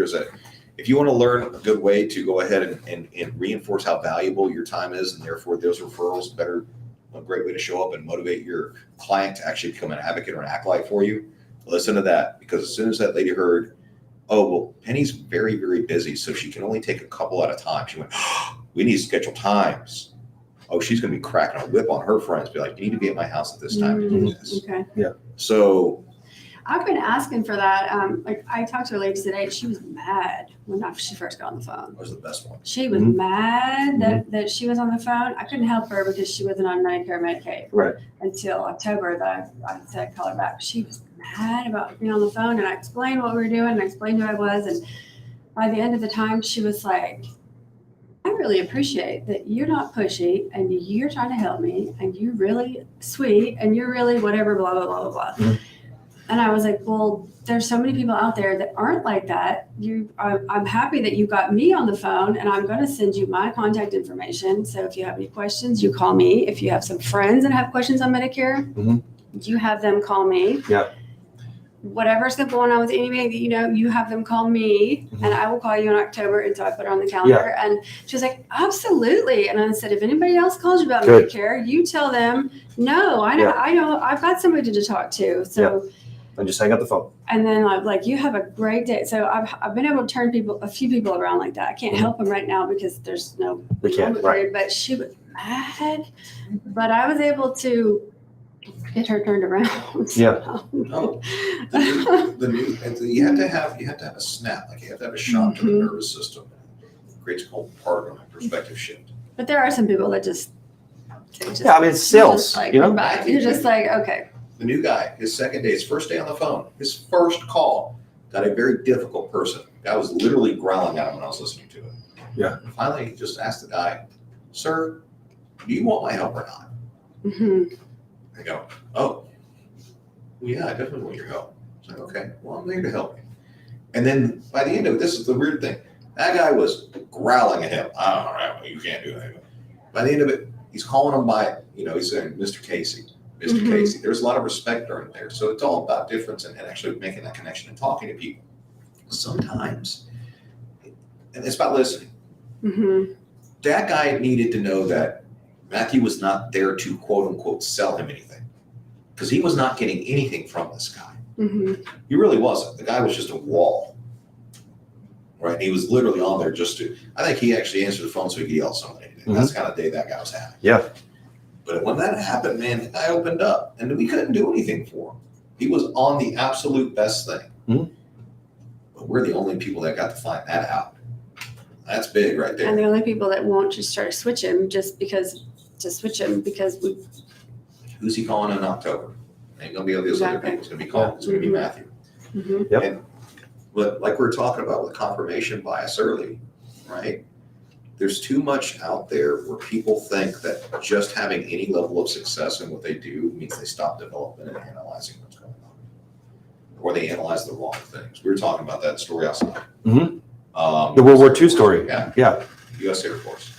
[SPEAKER 3] If you want to learn a good way to go ahead and reinforce how valuable your time is, and therefore those referrals a great way to show up and motivate your client to actually become an advocate or an acolyte for you, listen to that. Because as soon as that lady heard, oh, well, Penny's very, very busy, so she can only take a couple at a time. She went, we need to schedule times. Oh, she's going to be cracking a whip on her friends. Be like, you need to be at my house at this time to do this.
[SPEAKER 4] Okay.
[SPEAKER 3] So
[SPEAKER 4] I've been asking for that. Like I talked to a lady today. She was mad when she first got on the phone.
[SPEAKER 3] that was the best one.
[SPEAKER 4] She was
[SPEAKER 1] Mhm.
[SPEAKER 4] mad that she was on the phone. I couldn't help her because she wasn't on Medicare, Medicaid.
[SPEAKER 1] Right.
[SPEAKER 4] Until October that I said call her back. She was mad about being on the phone, and I explained what we were doing, and I explained who I was, and by the end of the time, she was like, I really appreciate that you're not pushy, and you're trying to help me, and you're really sweet, and you're really whatever, blah, blah, blah, blah, blah.
[SPEAKER 1] Mhm.
[SPEAKER 4] And I was like, well, there's so many people out there that aren't like that. I'm happy that you got me on the phone, and I'm going to send you my contact information. So if you have any questions, you call me. If you have some friends that have questions on Medicare,
[SPEAKER 1] Mhm.
[SPEAKER 4] you have them call me.
[SPEAKER 1] Yep.
[SPEAKER 4] Whatever's going on with anybody that you have them call me,
[SPEAKER 1] Mhm.
[SPEAKER 4] and I will call you in October. And so I put her on the calendar, and she was like, absolutely. And I said, if anybody else calls you about
[SPEAKER 1] Good.
[SPEAKER 4] Medicare, you tell them, no, I know,
[SPEAKER 1] Yeah.
[SPEAKER 4] I know, I've got somebody to talk to. So.
[SPEAKER 1] And just hang up the phone.
[SPEAKER 4] And then I'm like, you have a great day. So I've been able to turn a few people around like that. I can't help them right now because there's no
[SPEAKER 1] We can't,
[SPEAKER 4] enrollment
[SPEAKER 1] right.
[SPEAKER 4] period, but she was mad. But I was able to get her turned around.
[SPEAKER 1] Yeah.
[SPEAKER 3] No, you have to have a snap, like you have to have a shock to the
[SPEAKER 4] Mhm.
[SPEAKER 3] nervous system. It creates a whole part of a perspective shift.
[SPEAKER 4] But there are some people that
[SPEAKER 1] Yeah, I mean, it's sales,
[SPEAKER 4] like,
[SPEAKER 1] you know?
[SPEAKER 4] goodbye. You're just like, okay.
[SPEAKER 3] The new guy, his second day, his first day on the phone, his first call, got a very difficult person. Guy was literally growling at him when I was listening to it.
[SPEAKER 1] Yeah.
[SPEAKER 3] Finally, he just asked the guy, sir, do you want my help or not?
[SPEAKER 4] Mhm.
[SPEAKER 3] I go, oh, well, yeah, I definitely want your help. It's like, okay, well, I'm here to help you. And then by the end of it, this is the weird thing. That guy was growling at him. All right, you can't do anything. By the end of it, he's calling him by, he's saying, Mr. Casey, Mr.
[SPEAKER 4] Mhm.
[SPEAKER 3] Casey. There's a lot of respect during there. So it's all about difference and actually making that connection and talking to people. Sometimes, and it's about listening.
[SPEAKER 4] Mhm.
[SPEAKER 3] That guy needed to know that Matthew was not there to quote unquote sell him anything, because he was not getting anything from this guy.
[SPEAKER 4] Mhm.
[SPEAKER 3] He really wasn't. The guy was just a wall, right? He was literally on there just to. I think he actually answered the phone so he could yell at somebody. That's the kind of day that guy was having.
[SPEAKER 1] Yeah.
[SPEAKER 3] But when that happened, man, the guy opened up, and we couldn't do anything for him. He was on the absolute best thing.
[SPEAKER 1] Mhm.
[SPEAKER 3] But we're the only people that got to find that out. That's big right there.
[SPEAKER 4] And the only people that won't just try to switch him because we.
[SPEAKER 3] Who's he calling in October? Ain't gonna be all these other
[SPEAKER 4] Exactly.
[SPEAKER 3] people. It's gonna be calling. It's gonna be
[SPEAKER 4] Mhm.
[SPEAKER 3] Matthew.
[SPEAKER 4] Mhm.
[SPEAKER 3] But like we were talking about with confirmation bias early, right? There's too much out there where people think that just having any level of success in what they do means they stop developing and analyzing what's going on, or they analyze the wrong things. We were talking about that story outside.
[SPEAKER 1] Mhm. The World War II story.
[SPEAKER 3] Yeah.
[SPEAKER 1] Yeah.
[SPEAKER 3] U.S. Air Force.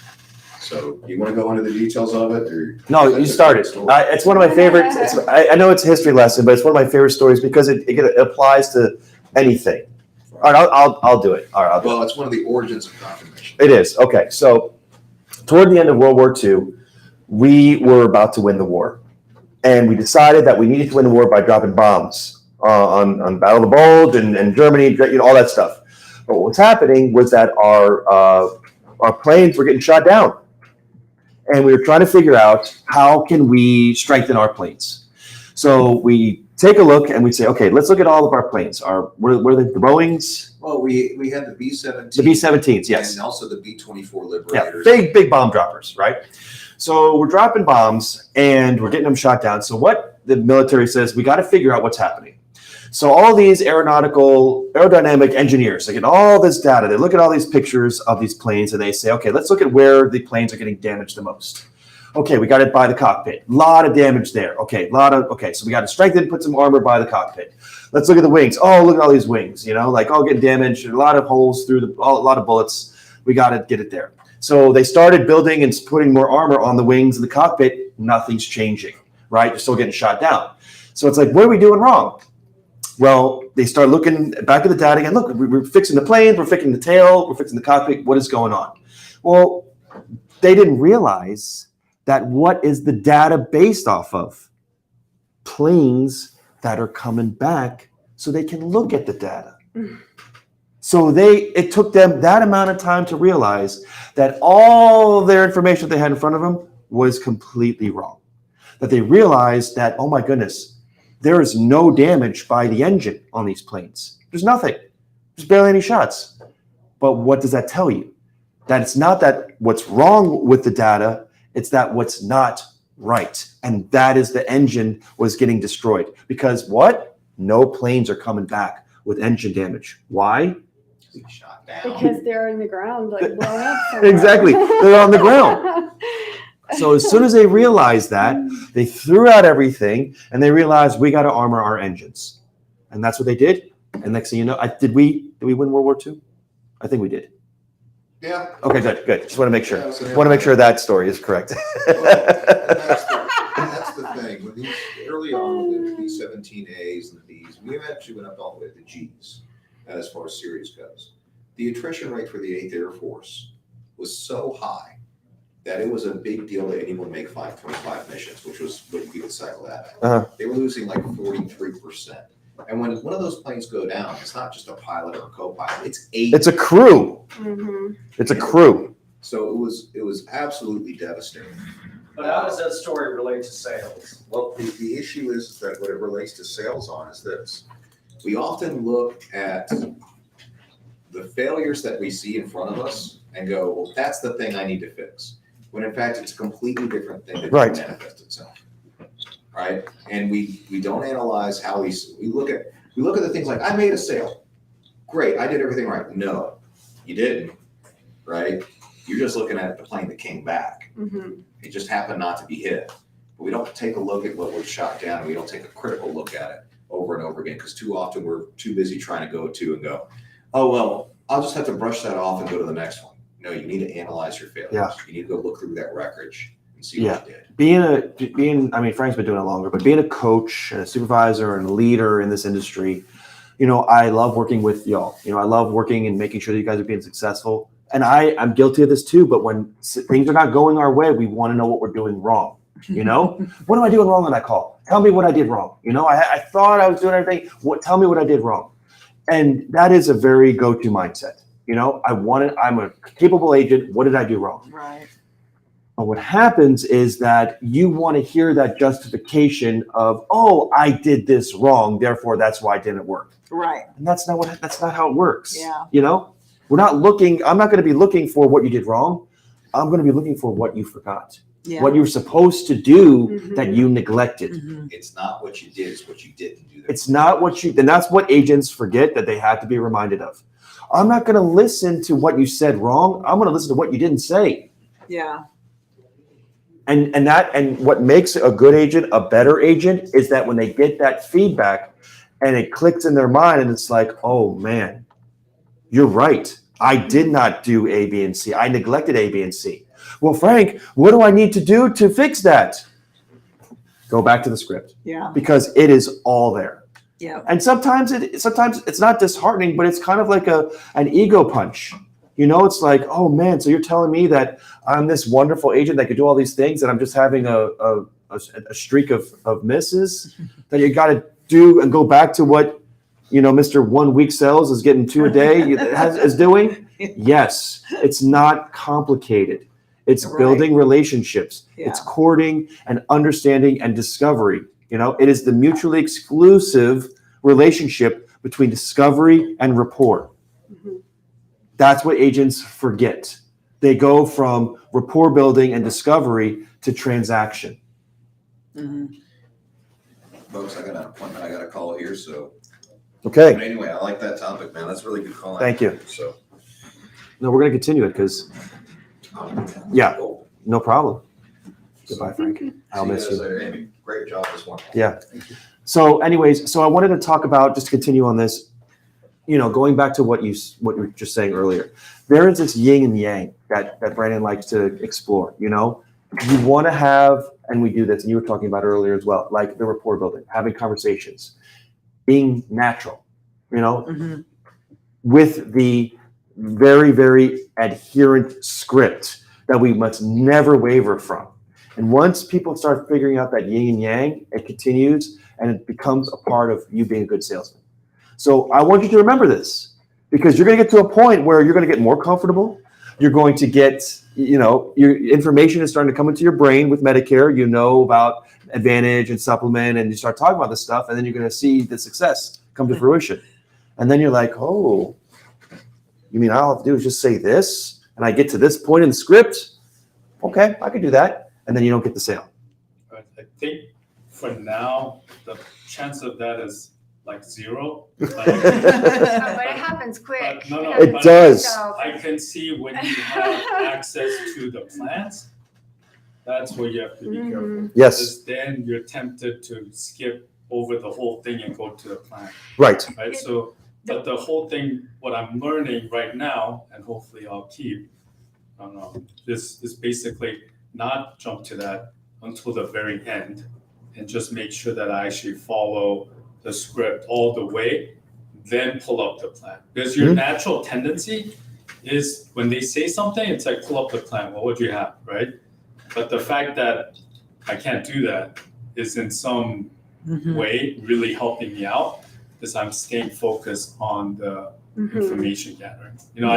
[SPEAKER 3] So you want to go into the details of it, or
[SPEAKER 1] No, you started. It's one of my favorites. I know it's a history lesson, but it's one of my favorite stories because it applies to anything. All right, I'll do it. All right, I'll do it.
[SPEAKER 3] Well, it's one of the origins of confirmation.
[SPEAKER 1] It is. Okay. So toward the end of World War II, we were about to win the war. And we decided that we needed to win the war by dropping bombs on Battle of the Bulge and Germany, all that stuff. But what was happening was that our planes were getting shot down. and we were trying to figure out how can we strengthen our planes. So we take a look and we say, okay, let's look at all of our planes. Were they the Boeings?
[SPEAKER 3] Well, we had the B-17.
[SPEAKER 1] The B-17s, yes.
[SPEAKER 3] And also the B-24
[SPEAKER 1] Yeah,
[SPEAKER 3] Liberators.
[SPEAKER 1] big bomb droppers, right? So we're dropping bombs and we're getting them shot down. So what the military says, we got to figure out what's happening. So all these aerodynamic engineers, they get all this data. They look at all these pictures of these planes and they say, okay, let's look at where the planes are getting damaged the most. Okay, we got it by the cockpit. A lot of damage there. Okay, so we got to strengthen, put some armor by the cockpit. Let's look at the wings. Oh, look at all these wings, getting damaged, a lot of holes through a lot of bullets. We got to get it there. So they started building and putting more armor on the wings of the cockpit. Nothing's changing, right? You're still getting shot down. So it's like, what are we doing wrong? Well, they start looking back at the data again. Look, we're fixing the planes, we're fixing the tail, we're fixing the cockpit. What is going on? Well, they didn't realize that what is the data based off of? Planes that are coming back so they can look at the data. So it took them that amount of time to realize that all of their information that they had in front of them was completely wrong. That they realized that, oh my goodness, there is no damage by the engine on these planes. There's nothing. There's barely any shots. But what does that tell you? That it's not that what's wrong with the data, it's that what's not right. And that is the engine was getting destroyed. Because what? No planes are coming back with engine damage. Why?
[SPEAKER 3] Shot down.
[SPEAKER 4] Because they're in the ground, like blown up somewhere.
[SPEAKER 1] Exactly. They're on the ground. So as soon as they realized that, they threw out everything and they realized we got to armor our engines. And that's what they did. And next thing you know, did we win World War II? I think we did.
[SPEAKER 3] Yeah.
[SPEAKER 1] Okay, good. Just want to make sure.
[SPEAKER 3] Yeah, so
[SPEAKER 1] Want to make sure that story is correct.
[SPEAKER 3] Well, that's the thing. When early on with the B-17As and the Bs, we actually went up all the way to the Gs as far as series goes. The attrition rate for the 8th Air Force was so high that it was a big deal that anyone make 525 missions, which was what you could cycle that at. They were losing like 43%. And when one of those planes go down, it's not just a pilot or a co-pilot, it's 8.
[SPEAKER 1] It's a crew.
[SPEAKER 4] Mm-hmm.
[SPEAKER 1] It's a crew.
[SPEAKER 3] So it was absolutely devastating.
[SPEAKER 5] But how does that story relate to sales?
[SPEAKER 3] Well, the issue is that what it relates to sales on is this. We often look at the failures that we see in front of us and go, well, that's the thing I need to fix. When in fact, it's a completely different thing that
[SPEAKER 1] Right.
[SPEAKER 3] manifests itself. Right? And we don't analyze how we look at the things like, I made a sale. Great, I did everything right. No, you didn't. Right? You're just looking at the plane that came back.
[SPEAKER 4] Mm-hmm.
[SPEAKER 3] It just happened not to be hit. But we don't take a look at what was shot down, and we don't take a critical look at it over and over again, because too often we're too busy trying to go, oh, well, I'll just have to brush that off and go to the next one. No, you need to analyze your failures.
[SPEAKER 1] Yeah.
[SPEAKER 3] You need to go look through that wreckage and see what you did.
[SPEAKER 1] I mean, Frank's been doing it longer, but being a coach and a supervisor and a leader in this industry, I love working with y'all. I love working and making sure that you guys are being successful. And I'm guilty of this too, but when things are not going our way, we want to know what we're doing wrong. What am I doing wrong on that call? Tell me what I did wrong. I thought I was doing everything. Tell me what I did wrong. And that is a very go-to mindset. I'm a capable agent. What did I do wrong?
[SPEAKER 6] Right.
[SPEAKER 1] But what happens is that you want to hear that justification of, oh, I did this wrong, therefore that's why it didn't work.
[SPEAKER 6] Right.
[SPEAKER 1] And that's not how it works.
[SPEAKER 6] Yeah.
[SPEAKER 1] I'm not going to be looking for what you did wrong. I'm going to be looking for what you forgot.
[SPEAKER 6] Yeah.
[SPEAKER 1] What you were supposed to do
[SPEAKER 4] Mhm.
[SPEAKER 1] that you neglected.
[SPEAKER 6] Mhm.
[SPEAKER 3] It's not what you did, it's what you didn't do.
[SPEAKER 1] It's not and that's what agents forget that they have to be reminded of. I'm not going to listen to what you said wrong. I'm going to listen to what you didn't say.
[SPEAKER 6] Yeah.
[SPEAKER 1] And what makes a good agent a better agent is that when they get that feedback and it clicks in their mind and it's like, oh man, you're right. I did not do A, B, and C. I neglected A, B, and C. Well, Frank, what do I need to do to fix that? Go back to the script
[SPEAKER 6] Yeah.
[SPEAKER 1] because it is all there.
[SPEAKER 6] Yeah.
[SPEAKER 1] And sometimes it's not disheartening, but it's kind of like an ego punch. It's like, oh man, so you're telling me that I'm this wonderful agent that could do all these things, and I'm just having a streak of misses that you got to do and go back to what Mr. 1 week sales is getting 2 a day is doing. Yes, it's not complicated. It's
[SPEAKER 6] Right.
[SPEAKER 1] building relationships.
[SPEAKER 6] Yeah.
[SPEAKER 1] It's courting and understanding and discovery. It is the mutually exclusive relationship between discovery and rapport.
[SPEAKER 4] Mhm.
[SPEAKER 1] That's what agents forget. They go from rapport building and discovery to transaction.
[SPEAKER 6] Mhm.
[SPEAKER 3] Folks, I got an appointment I got to call here, so.
[SPEAKER 1] Okay,
[SPEAKER 3] But anyway, I like that topic, man. That's a really good call.
[SPEAKER 1] Thank you.
[SPEAKER 3] So.
[SPEAKER 1] no, we're going to continue it because, yeah,
[SPEAKER 3] Cool.
[SPEAKER 1] no problem. Goodbye, Frank. I'll
[SPEAKER 3] See you
[SPEAKER 1] miss
[SPEAKER 3] guys
[SPEAKER 1] you.
[SPEAKER 3] later. Amy, great job this morning.
[SPEAKER 1] Yeah. So anyways, I wanted to talk about, just to continue on this, going back to what you were just saying earlier, there is this yin and yang that Brandon likes to explore. You want to have, and we do this, and you were talking about earlier as well, like the rapport building, having conversations, being natural,
[SPEAKER 6] Mhm.
[SPEAKER 1] with the very, very adherent script that we must never waver from. And once people start figuring out that yin and yang, it continues and it becomes a part of you being a good salesman. So I want you to remember this, because you're going to get to a point where you're going to get more comfortable. You're going to get, your information is starting to come into your brain with Medicare. About Advantage and Supplement, and you start talking about this stuff, and then you're going to see the success come to fruition. And then you're like, oh, you mean all I have to do is just say this, and I get to this point in the script? Okay, I could do that. And then you don't get the sale.
[SPEAKER 2] But I think for now, the chance of that is like 0.
[SPEAKER 4] But it happens quick.
[SPEAKER 2] But no,
[SPEAKER 1] It
[SPEAKER 2] but
[SPEAKER 1] does.
[SPEAKER 2] I can see when you have access to the plans, that's where you have to be careful.
[SPEAKER 1] Yes,
[SPEAKER 2] Because then you're tempted to skip over the whole thing and go to the plan,
[SPEAKER 1] right.
[SPEAKER 2] right? So, but the whole thing, what I'm learning right now, and hopefully I'll keep, this is basically not jump to that until the very end and just make sure that I actually follow the script all the way, then pull up the plan. Because your natural tendency is when they say something, it's like pull up the plan. Well, what do you have, right? But the fact that I can't do that is in some
[SPEAKER 6] Mhm.
[SPEAKER 2] way really helping me out, because I'm staying focused on the
[SPEAKER 4] Mhm.
[SPEAKER 2] information gathering.
[SPEAKER 6] Yeah.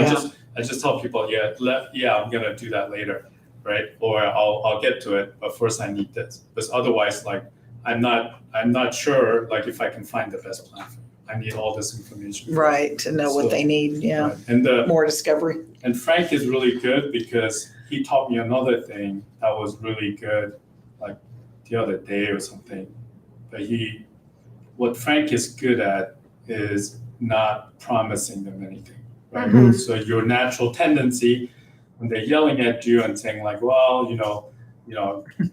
[SPEAKER 2] I just tell people, I'm gonna do that later, right? Or I'll get to it, but first I need this. Because otherwise, like I'm not sure like if I can find the best plan. I need all this information.
[SPEAKER 6] Right, to know what
[SPEAKER 2] So-
[SPEAKER 6] they need, yeah.
[SPEAKER 2] Right. And
[SPEAKER 6] More discovery.
[SPEAKER 2] and Frank is really good because he taught me another thing that was really good, like the other day or something. But what Frank is good at is not promising them anything, right?
[SPEAKER 4] Mhm.
[SPEAKER 2] So your natural tendency when they're yelling at you and saying like, well,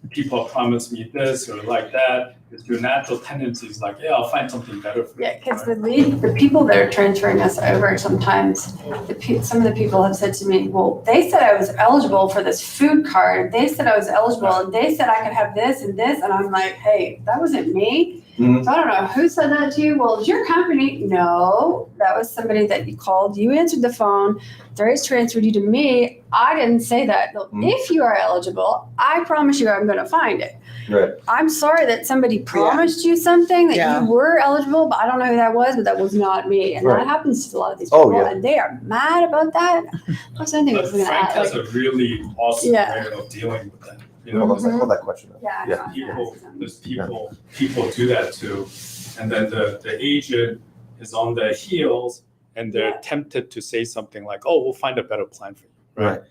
[SPEAKER 2] people promise me this or like that, it's your natural tendency is like, yeah, I'll find something better for you.
[SPEAKER 4] Yeah, because the people that are transferring us over sometimes, some of the people have said to me, well, they said I was eligible for this food card. They said I was eligible and they said I could have this and this. And I'm like, hey, that wasn't me.
[SPEAKER 1] Mhm.
[SPEAKER 4] So I don't know who said that to you. Well, it's your company. No, that was somebody that you called. You answered the phone. They transferred you to me. I didn't say that. If you are eligible, I promise you I'm going to find it.
[SPEAKER 1] Right.
[SPEAKER 4] I'm sorry that somebody promised you something that
[SPEAKER 6] Yeah.
[SPEAKER 4] you were eligible, but I don't know who that was, but that was not me. And
[SPEAKER 1] Right.
[SPEAKER 4] that happens to a lot of these
[SPEAKER 1] Oh,
[SPEAKER 4] people,
[SPEAKER 1] yeah.
[SPEAKER 4] and they are mad about that. I was thinking,
[SPEAKER 2] But Frank has a really awesome
[SPEAKER 4] Yeah.
[SPEAKER 2] way of dealing with that.
[SPEAKER 1] Hold that question up.
[SPEAKER 4] yeah,
[SPEAKER 1] Yeah.
[SPEAKER 2] People do that too, and then the agent is on their heels and they're
[SPEAKER 4] Yeah.
[SPEAKER 2] tempted to say something like, "Oh, we'll find a better plan for you."
[SPEAKER 1] Right.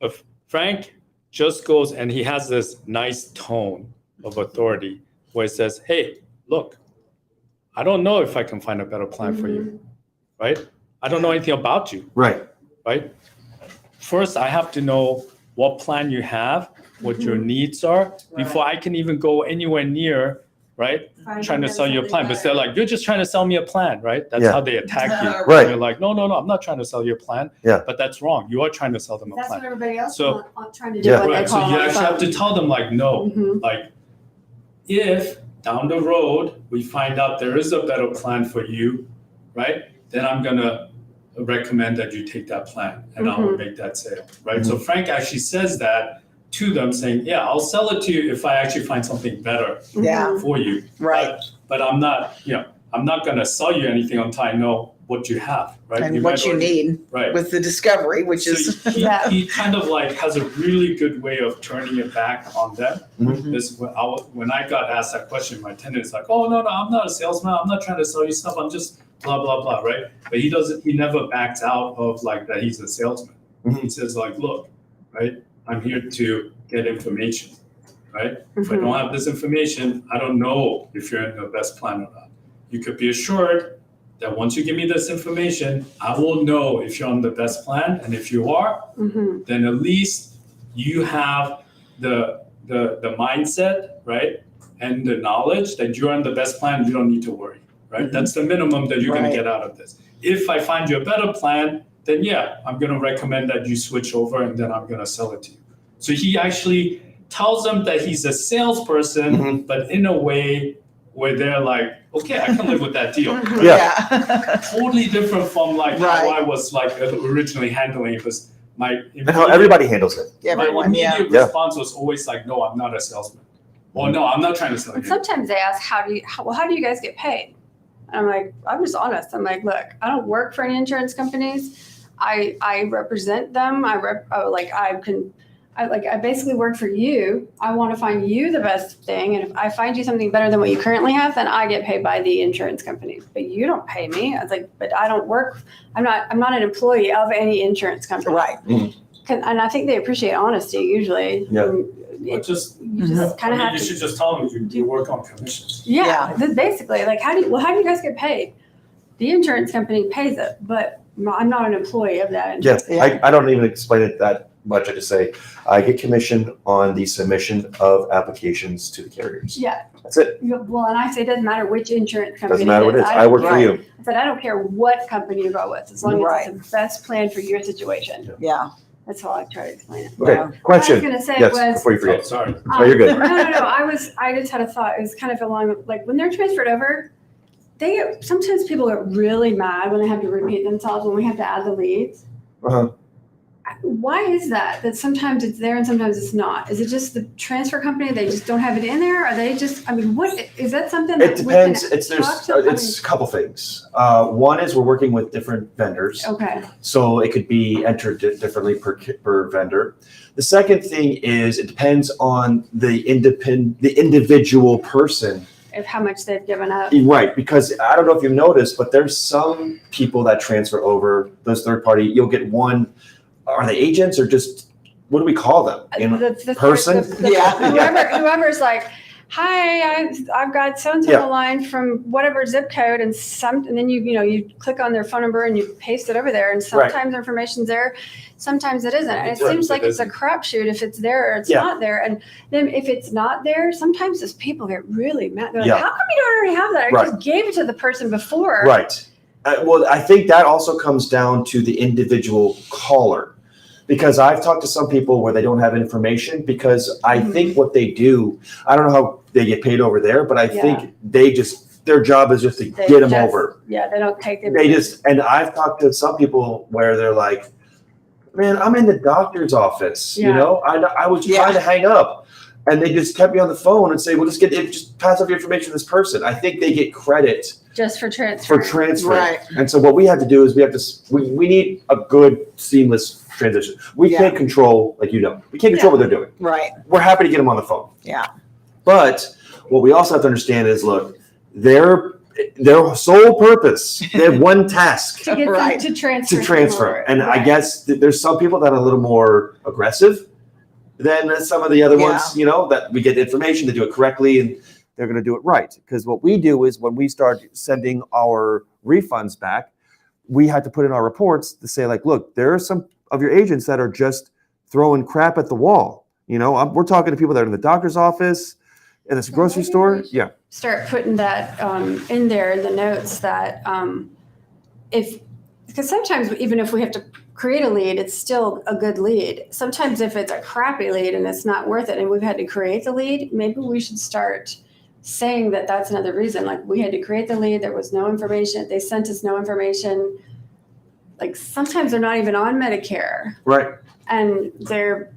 [SPEAKER 2] But Frank just goes and he has this nice tone of authority where he says, "Hey, look, I don't know if I can find a better plan for you, right? I don't know anything about you,
[SPEAKER 1] Right.
[SPEAKER 2] right? First, I have to know what plan you have, what your needs are, before I can even go anywhere near, right? Trying to sell you a plan." But they're like, "You're just trying to sell me a plan, right?" That's
[SPEAKER 1] Yeah.
[SPEAKER 2] how they attack you.
[SPEAKER 1] Right.
[SPEAKER 2] And you're like, no, I'm not trying to sell you a plan.
[SPEAKER 1] Yeah.
[SPEAKER 2] But that's wrong. You are trying to sell them a
[SPEAKER 4] That's
[SPEAKER 2] plan.
[SPEAKER 4] what everybody else
[SPEAKER 2] So-
[SPEAKER 4] is trying to do
[SPEAKER 1] Yeah.
[SPEAKER 4] when they
[SPEAKER 2] Right. So
[SPEAKER 4] call
[SPEAKER 2] you
[SPEAKER 4] on the
[SPEAKER 2] actually have to
[SPEAKER 4] phone.
[SPEAKER 2] tell them like, no,
[SPEAKER 4] Mhm.
[SPEAKER 2] like if down the road we find out there is a better plan for you, right? Then I'm gonna recommend that you take that plan and I will make that sale, right? So Frank actually says that to them saying, yeah, I'll sell it to you if I actually find something better
[SPEAKER 6] Yeah.
[SPEAKER 2] for you.
[SPEAKER 6] Right.
[SPEAKER 2] But I'm not, I'm not gonna sell you anything until I know what you have, right?
[SPEAKER 6] And
[SPEAKER 2] might
[SPEAKER 6] what you
[SPEAKER 2] already-
[SPEAKER 6] need
[SPEAKER 2] Right.
[SPEAKER 6] with the discovery, which
[SPEAKER 2] So
[SPEAKER 6] is,
[SPEAKER 4] Yeah.
[SPEAKER 2] he kind of like has a really good way of turning it back on them.
[SPEAKER 1] Mhm.
[SPEAKER 2] This when I got asked that question, my attendant is like, "Oh no, I'm not a salesman. I'm not trying to sell you stuff. I'm just blah blah blah," right? But he never backs out of like that he's a salesman.
[SPEAKER 1] Mhm.
[SPEAKER 2] He says like, "Look, right? I'm here to get information, right? If I
[SPEAKER 4] Mhm.
[SPEAKER 2] don't have this information, I don't know if you're in the best plan or not. You could be assured that once you give me this information, I will know if you're on the best plan, and if you are,
[SPEAKER 4] Mhm.
[SPEAKER 2] then at least you have the mindset, right, and the knowledge that you're on the best plan. You don't need to worry, right?
[SPEAKER 6] Mhm.
[SPEAKER 2] That's the minimum that you're
[SPEAKER 6] Right.
[SPEAKER 2] gonna get out of this. If I find you a better plan, then yeah, I'm gonna recommend that you switch over, and then I'm gonna sell it to you." So he actually tells them that he's a salesperson,
[SPEAKER 1] Mhm.
[SPEAKER 2] but in a way where they're like, "Okay, I can live with that deal."
[SPEAKER 4] Mhm.
[SPEAKER 2] right?
[SPEAKER 6] yeah.
[SPEAKER 2] Totally different from like how
[SPEAKER 6] Right.
[SPEAKER 2] I was like originally handling it, because my
[SPEAKER 1] And how everybody handles it.
[SPEAKER 6] Everyone,
[SPEAKER 2] my
[SPEAKER 6] yeah.
[SPEAKER 2] immediate
[SPEAKER 1] Yeah.
[SPEAKER 2] response was always like, "No, I'm not a salesman," or "No, I'm not trying to sell
[SPEAKER 4] And
[SPEAKER 2] you."
[SPEAKER 4] sometimes they ask, how do you guys get paid? And I'm like, I'm just honest. I'm like, look, I don't work for any insurance companies. I represent them. I basically work for you. I want to find you the best thing. And if I find you something better than what you currently have, then I get paid by the insurance company. But you don't pay me. I was like, but I don't work. I'm not an employee of any insurance company.
[SPEAKER 6] Right.
[SPEAKER 4] And I think they appreciate honesty usually.
[SPEAKER 1] Yeah.
[SPEAKER 2] But just,
[SPEAKER 4] You just kind of have
[SPEAKER 2] you
[SPEAKER 4] to.
[SPEAKER 2] should just tell them you work on commissions.
[SPEAKER 4] Yeah, basically, like how do you guys get paid? The insurance company pays it, but I'm not an employee of that.
[SPEAKER 1] Yeah,
[SPEAKER 6] Yeah.
[SPEAKER 1] I don't even explain it that much. I just say I get commission on the submission of applications to the carriers.
[SPEAKER 4] Yeah.
[SPEAKER 1] That's it.
[SPEAKER 4] Well, and I say it doesn't matter which insurance company.
[SPEAKER 1] Doesn't matter what it is. I work for
[SPEAKER 6] Right.
[SPEAKER 1] you.
[SPEAKER 4] I said I don't care what company you go with, as long as
[SPEAKER 6] Right.
[SPEAKER 4] it's the best plan for your situation.
[SPEAKER 6] Yeah.
[SPEAKER 4] That's how I try to explain it.
[SPEAKER 1] Okay,
[SPEAKER 6] Yeah.
[SPEAKER 4] What I was
[SPEAKER 1] question.
[SPEAKER 4] gonna say
[SPEAKER 1] Yes,
[SPEAKER 4] was.
[SPEAKER 1] before you
[SPEAKER 2] Oh,
[SPEAKER 1] forget.
[SPEAKER 2] sorry.
[SPEAKER 1] Oh, you're good.
[SPEAKER 4] No. I just had a thought. It was kind of along like when they're transferred over, sometimes people get really mad when they have to repeat themselves when we have to add the leads.
[SPEAKER 1] Uh-huh.
[SPEAKER 4] Why is that? That sometimes it's there and sometimes it's not. Is it just the transfer company? They just don't have it in there? Are they just? I mean, what is that something?
[SPEAKER 1] It
[SPEAKER 4] that we can
[SPEAKER 1] depends.
[SPEAKER 4] talk to?
[SPEAKER 1] It's a couple things. One is we're working with different vendors.
[SPEAKER 4] Okay.
[SPEAKER 1] So it could be entered differently per vendor. The second thing is it depends on the individual person.
[SPEAKER 4] Of how much they've given up.
[SPEAKER 1] Right, because I don't know if you've noticed, but there's some people that transfer over those third party. You'll get one. Are they agents or just what do we call them? You know,
[SPEAKER 4] The
[SPEAKER 1] person?
[SPEAKER 6] Yeah.
[SPEAKER 4] Whoever's like, hi, I've got so and so
[SPEAKER 1] Yeah.
[SPEAKER 4] on the line from whatever zip code, and then you click on their phone number and you paste it over there, and
[SPEAKER 1] Right.
[SPEAKER 4] sometimes information's there, sometimes it isn't, and it
[SPEAKER 2] Right.
[SPEAKER 4] seems like
[SPEAKER 2] It
[SPEAKER 4] it's a
[SPEAKER 2] isn't.
[SPEAKER 4] crapshoot if it's there or it's
[SPEAKER 1] Yeah.
[SPEAKER 4] not there, and then if it's not there, sometimes those people get really mad. They're like,
[SPEAKER 1] Yeah.
[SPEAKER 4] how come you don't already have that? I
[SPEAKER 1] Right.
[SPEAKER 4] just gave it to the person before.
[SPEAKER 1] Right. Well, I think that also comes down to the individual caller. Because I've talked to some people where they don't have information because I
[SPEAKER 4] Mhm.
[SPEAKER 1] think what they do, I don't know how they get paid over there, but I
[SPEAKER 4] Yeah.
[SPEAKER 1] think their job is just to
[SPEAKER 4] They
[SPEAKER 1] get them
[SPEAKER 4] just-
[SPEAKER 1] over.
[SPEAKER 4] Yeah, they don't take the.
[SPEAKER 1] And I've talked to some people where they're like, man, I'm in the doctor's office, you
[SPEAKER 4] Yeah.
[SPEAKER 1] know, I was
[SPEAKER 6] Yeah.
[SPEAKER 1] trying to hang up and they just kept me on the phone and say, well, just pass off your information to this person. I think they get credit
[SPEAKER 4] Just for transfer.
[SPEAKER 1] for transfer.
[SPEAKER 6] Right.
[SPEAKER 1] And so what we have to do is we need a good seamless transition. We
[SPEAKER 6] Yeah.
[SPEAKER 1] can't control, like, we can't control what they're doing.
[SPEAKER 6] Right.
[SPEAKER 1] We're happy to get them on the phone.
[SPEAKER 6] Yeah.
[SPEAKER 1] But what we also have to understand is, look, their sole purpose, they have one task
[SPEAKER 4] To get
[SPEAKER 6] Right.
[SPEAKER 4] them to transfer.
[SPEAKER 1] to transfer.
[SPEAKER 4] forward.
[SPEAKER 1] And I
[SPEAKER 4] Right.
[SPEAKER 1] guess there's some people that are a little more aggressive than some of the other
[SPEAKER 6] Yeah.
[SPEAKER 1] ones, that we get information, they do it correctly, and they're going to do it right. Because what we do is when we start sending our refunds back, we had to put in our reports to say, like, look, there are some of your agents that are just throwing crap at the wall. We're talking to people that are in the doctor's office, in this grocery
[SPEAKER 4] maybe
[SPEAKER 1] store.
[SPEAKER 4] we should-
[SPEAKER 1] Yeah.
[SPEAKER 4] Start putting that in there in the notes that because sometimes even if we have to create a lead, it's still a good lead. Sometimes if it's a crappy lead and it's not worth it and we've had to create the lead, maybe we should start saying that that's another reason. Like, we had to create the lead, there was no information, they sent us no information. Like, sometimes they're not even on Medicare
[SPEAKER 1] Right.
[SPEAKER 4] and they're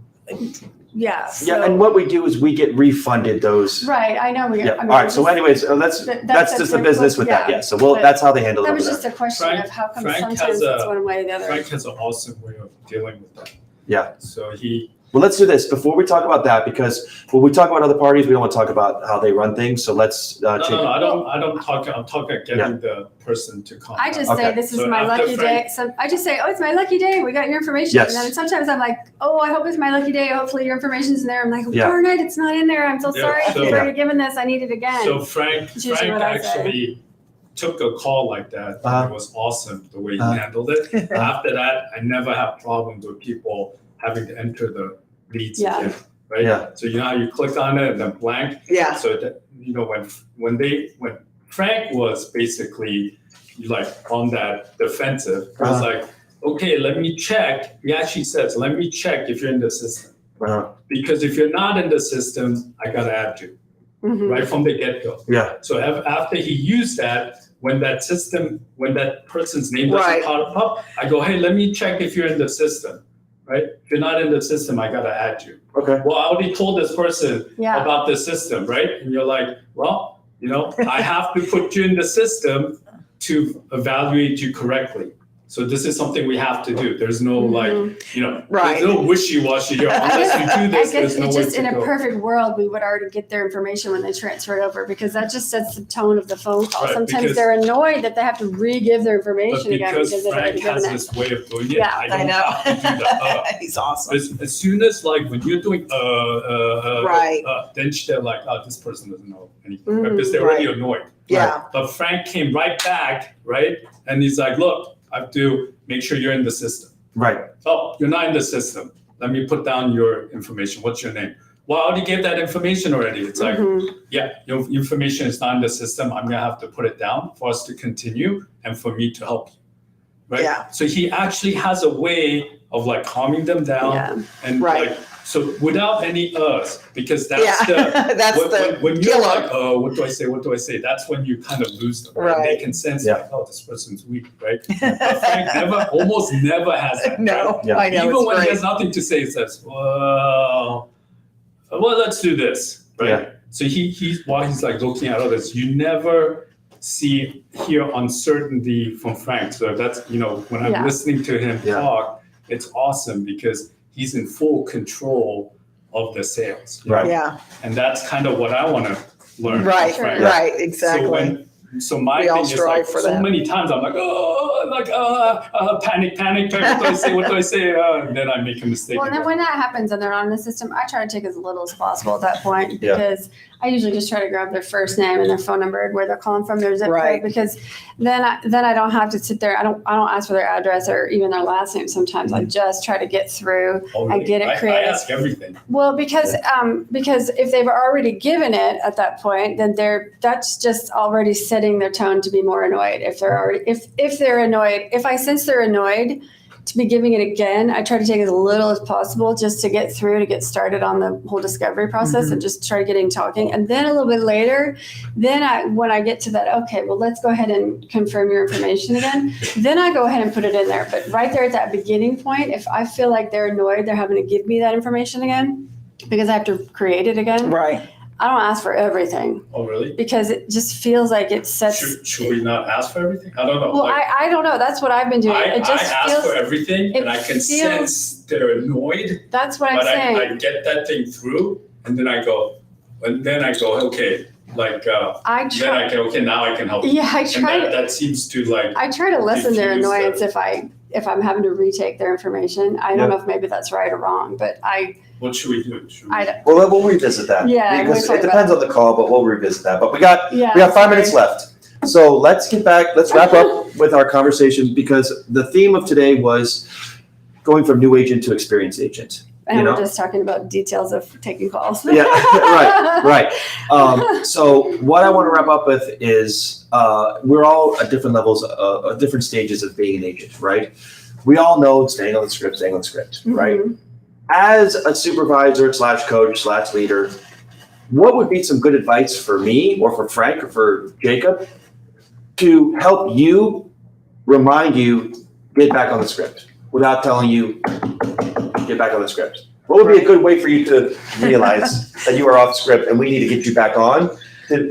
[SPEAKER 4] Yeah.
[SPEAKER 1] Yeah, and what we do is we get refunded those.
[SPEAKER 4] Right, I know.
[SPEAKER 1] Yeah,
[SPEAKER 4] I mean,
[SPEAKER 1] all right, so
[SPEAKER 4] just-
[SPEAKER 1] anyways, that's
[SPEAKER 4] that's
[SPEAKER 1] just the
[SPEAKER 4] a-
[SPEAKER 1] business with that,
[SPEAKER 4] yeah,
[SPEAKER 1] yeah. So well,
[SPEAKER 4] but
[SPEAKER 1] that's how they handle it
[SPEAKER 4] That
[SPEAKER 1] over
[SPEAKER 4] was
[SPEAKER 1] there.
[SPEAKER 4] just a question
[SPEAKER 2] Frank-
[SPEAKER 4] of how come
[SPEAKER 2] Frank has
[SPEAKER 4] sometimes it's
[SPEAKER 2] a-
[SPEAKER 4] one way or the other.
[SPEAKER 2] Frank has an awesome way of dealing with that.
[SPEAKER 1] Yeah.
[SPEAKER 2] So he,
[SPEAKER 1] Well, let's do this before we talk about that, because when we talk about other parties, we don't want to talk about how they run things. So let's
[SPEAKER 2] no,
[SPEAKER 1] change.
[SPEAKER 2] I don't talk, I'm talking getting the person to come.
[SPEAKER 4] I just
[SPEAKER 1] Okay.
[SPEAKER 4] say this is
[SPEAKER 2] So
[SPEAKER 4] my
[SPEAKER 2] after
[SPEAKER 4] lucky
[SPEAKER 2] Frank-
[SPEAKER 4] day. So I just say, oh, it's my lucky day. We got your information.
[SPEAKER 1] Yes.
[SPEAKER 4] And then sometimes I'm like, oh, I hope it's my lucky day. Hopefully your information's in there. I'm like, oh,
[SPEAKER 1] Yeah.
[SPEAKER 4] darn it, it's not in there. I'm so
[SPEAKER 2] Yeah,
[SPEAKER 4] sorry.
[SPEAKER 2] so-
[SPEAKER 4] I've already given this. I need it again.
[SPEAKER 2] So Frank
[SPEAKER 4] That's usually what I say.
[SPEAKER 2] actually took a call like that.
[SPEAKER 1] Uh-huh.
[SPEAKER 2] It was awesome the way he
[SPEAKER 1] Uh-huh.
[SPEAKER 2] handled it. After that, I never have problems with people having to enter the leads
[SPEAKER 4] Yeah.
[SPEAKER 2] again, right?
[SPEAKER 1] Yeah.
[SPEAKER 2] So you know how you click on it and then blank?
[SPEAKER 6] Yeah.
[SPEAKER 2] So that, you know, when Frank was basically like on that defensive, it was like, okay, let me check. He actually says, let me check if you're in the system.
[SPEAKER 1] Uh,
[SPEAKER 2] Because if you're not in the system, I gotta add you,
[SPEAKER 4] Mhm.
[SPEAKER 2] right from the get-go.
[SPEAKER 1] yeah,
[SPEAKER 2] So after he used that, when that person's name doesn't
[SPEAKER 6] Right.
[SPEAKER 2] pop up, I go, hey, let me check if you're in the system, right? If you're not in the system, I gotta add you.
[SPEAKER 1] okay.
[SPEAKER 2] Well, I already told this person
[SPEAKER 4] Yeah.
[SPEAKER 2] about the system, right? And you're like, well, you know, I have to put you in the system to evaluate you correctly. So this is something we have to do. There's no like, you know,
[SPEAKER 6] Right.
[SPEAKER 2] there's no wishy-washy here. Unless you do
[SPEAKER 4] I
[SPEAKER 2] this,
[SPEAKER 4] guess
[SPEAKER 2] there's no
[SPEAKER 4] it's
[SPEAKER 2] way
[SPEAKER 4] just
[SPEAKER 2] to
[SPEAKER 4] in a
[SPEAKER 2] go.
[SPEAKER 4] perfect world, we would already get their information when they transfer it over because that just sets the tone of the phone call.
[SPEAKER 2] Right,
[SPEAKER 4] Sometimes
[SPEAKER 2] because-
[SPEAKER 4] they're annoyed that they have to re-give their
[SPEAKER 2] But
[SPEAKER 4] information again
[SPEAKER 2] because
[SPEAKER 4] because they've already
[SPEAKER 2] Frank has
[SPEAKER 4] given it.
[SPEAKER 2] this way of doing it,
[SPEAKER 4] Yeah.
[SPEAKER 2] I
[SPEAKER 6] I
[SPEAKER 2] don't have to do
[SPEAKER 6] know.
[SPEAKER 2] the
[SPEAKER 6] He's awesome.
[SPEAKER 2] As soon as like when you're doing
[SPEAKER 6] Right.
[SPEAKER 2] then they're like, oh, this person doesn't know anything, right?
[SPEAKER 4] Mhm.
[SPEAKER 2] Because they're already annoyed.
[SPEAKER 6] Yeah.
[SPEAKER 2] But Frank came right back, right? And he's like, look, I have to make sure you're in the system.
[SPEAKER 1] Right.
[SPEAKER 2] Oh, you're not in the system. Let me put down your information. What's your name? Well, I already gave that information already. It's like,
[SPEAKER 4] Mhm.
[SPEAKER 2] yeah, your information is not in the system. I'm gonna have to put it down for us to continue and for me to help you. Right?
[SPEAKER 6] Yeah.
[SPEAKER 2] So he actually has a way of like calming them down
[SPEAKER 4] Yeah.
[SPEAKER 2] and
[SPEAKER 6] Right.
[SPEAKER 2] like, so without any us, because that's
[SPEAKER 6] Yeah.
[SPEAKER 2] the,
[SPEAKER 6] That's
[SPEAKER 2] when,
[SPEAKER 6] the
[SPEAKER 2] when you're
[SPEAKER 6] killer.
[SPEAKER 2] like, oh, what do I say? What do I say? That's when you kind of lose them. Right? They
[SPEAKER 6] Right.
[SPEAKER 2] can sense
[SPEAKER 1] Yeah.
[SPEAKER 2] like, oh, this person's weak, right? But Frank almost never has that.
[SPEAKER 6] No,
[SPEAKER 1] Yeah.
[SPEAKER 6] I know.
[SPEAKER 2] Even
[SPEAKER 6] It's
[SPEAKER 2] when he
[SPEAKER 6] great.
[SPEAKER 2] has nothing to say, he says, well, let's do this, right?
[SPEAKER 1] Yeah.
[SPEAKER 2] So he's while he's like looking at others, you never hear uncertainty from Frank. So that's, you know, when I'm
[SPEAKER 4] Yeah.
[SPEAKER 2] listening to him
[SPEAKER 1] Yeah.
[SPEAKER 2] talk, it's awesome because he's in full control of the sales.
[SPEAKER 1] Right.
[SPEAKER 6] Yeah.
[SPEAKER 2] And that's kind of what I want to learn. from
[SPEAKER 6] Right.
[SPEAKER 2] Frank.
[SPEAKER 6] Right.
[SPEAKER 2] So
[SPEAKER 6] Exactly.
[SPEAKER 2] so my
[SPEAKER 6] We all
[SPEAKER 2] thing is
[SPEAKER 6] strive
[SPEAKER 2] like
[SPEAKER 6] for
[SPEAKER 2] so
[SPEAKER 6] that.
[SPEAKER 2] many times I'm like, panic. What do I say? And then I make a mistake.
[SPEAKER 4] Well, and then when that happens and they're not in the system, I try to take as little as possible at that point
[SPEAKER 1] Yeah.
[SPEAKER 4] because I usually just try to grab their first name and their phone number and where they're calling from, their zip
[SPEAKER 6] Right.
[SPEAKER 4] code, because then I don't have to sit there. I don't ask for their address or even their last name. Sometimes I just try to get through.
[SPEAKER 2] Oh,
[SPEAKER 4] I get it
[SPEAKER 2] I
[SPEAKER 4] created.
[SPEAKER 2] ask everything.
[SPEAKER 4] Well, because if they've already given it at that point, then that's just already setting their tone to be more annoyed. If they're annoyed, if I sense they're annoyed to be giving it again, I try to take as little as possible just to get through, to get started on the whole discovery process and just try getting talking. And then a little bit later, when I get to that, okay, well, let's go ahead and confirm your information again. Then I go ahead and put it in there. But right there at that beginning point, if I feel like they're annoyed, they're having to give me that information again because I have to create it again.
[SPEAKER 6] Right.
[SPEAKER 4] I don't ask for everything
[SPEAKER 2] Oh, really?
[SPEAKER 4] because it just feels like it sets.
[SPEAKER 2] Should we not ask for everything? I don't know.
[SPEAKER 4] Well, I don't know. That's what I've been doing.
[SPEAKER 2] I
[SPEAKER 4] It just
[SPEAKER 2] ask
[SPEAKER 4] feels.
[SPEAKER 2] for everything,
[SPEAKER 4] it
[SPEAKER 2] and I can
[SPEAKER 4] feels-
[SPEAKER 2] sense they're annoyed.
[SPEAKER 4] That's what I'm
[SPEAKER 2] But
[SPEAKER 4] saying.
[SPEAKER 2] I get that thing through, and then I go, okay, like
[SPEAKER 4] I
[SPEAKER 2] then
[SPEAKER 4] try.
[SPEAKER 2] I can okay now I can help. you.
[SPEAKER 4] Yeah, I
[SPEAKER 2] And
[SPEAKER 4] try.
[SPEAKER 2] that seems to like
[SPEAKER 4] I try to lessen their
[SPEAKER 2] diffuse
[SPEAKER 4] annoyance
[SPEAKER 2] the-
[SPEAKER 4] if I'm having to retake their information. I don't know if maybe that's right or wrong, but
[SPEAKER 2] what should we do? Should we-
[SPEAKER 1] Well, we'll revisit that.
[SPEAKER 4] Yeah,
[SPEAKER 1] Because
[SPEAKER 4] we'll talk
[SPEAKER 1] it depends on the call, but we'll revisit that. But we got 5 minutes left. So let's wrap up with our conversation because the theme of today was going from new agent to experienced agent.
[SPEAKER 4] And
[SPEAKER 1] you know?
[SPEAKER 4] we're just talking about details of taking calls.
[SPEAKER 1] Yeah, right. So what I want to wrap up with is we're all at different levels, at different stages of being an agent, right? We all know staying on the script, right?
[SPEAKER 4] Mhm.
[SPEAKER 1] As a supervisor / coach / leader, what would be some good advice for me or for Frank or for Jacob to help you, remind you, get back on the script without telling you, get back on the script? What would be a good way for you to realize that you are off script and we need to get you back on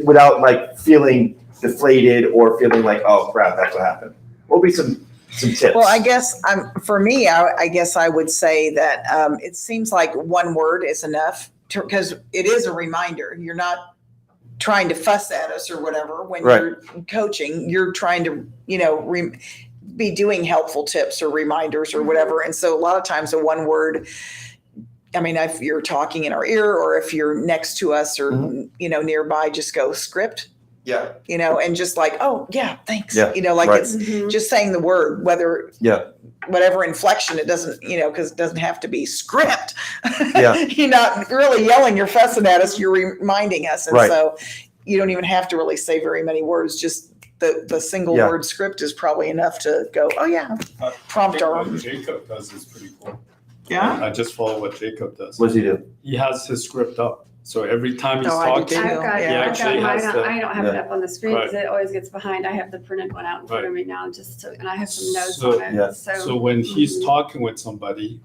[SPEAKER 1] without like feeling deflated or feeling like, oh crap, that's what happened? What would be some tips?
[SPEAKER 6] Well, I guess for me, I guess I would say that it seems like one word is enough because it is a reminder. You're not trying to fuss at us or whatever when you're coaching. You're trying to, be doing helpful tips or reminders or whatever. And so a lot of times a one word, I mean, if you're talking in our ear or if you're next to us or, nearby, just go script.
[SPEAKER 1] Yeah.
[SPEAKER 6] And just like, oh yeah, thanks.
[SPEAKER 1] Yeah,
[SPEAKER 6] It's just saying the word, whatever inflection it doesn't, because it doesn't have to be script.
[SPEAKER 1] Yeah.
[SPEAKER 6] You're not really yelling, you're fussing at us, you're reminding us. And so you don't even have to really say very many words. Just the single word script is probably enough to go, oh yeah, prompt our.
[SPEAKER 2] What Jacob does is pretty cool.
[SPEAKER 6] Yeah.
[SPEAKER 2] I just follow what Jacob does.
[SPEAKER 1] What does he do?
[SPEAKER 2] He has his script up. So every time he's
[SPEAKER 6] I do
[SPEAKER 2] talking,
[SPEAKER 6] too.
[SPEAKER 4] I've got,
[SPEAKER 2] he
[SPEAKER 4] I've
[SPEAKER 2] actually
[SPEAKER 4] got
[SPEAKER 2] has
[SPEAKER 4] mine.
[SPEAKER 2] the.
[SPEAKER 4] I don't have it up on the screen because
[SPEAKER 2] Right.
[SPEAKER 4] it always gets behind. I have the printed one out in front of me now, and I have some notes
[SPEAKER 2] So-
[SPEAKER 4] on it.
[SPEAKER 1] Yeah.
[SPEAKER 2] So when he's talking with somebody,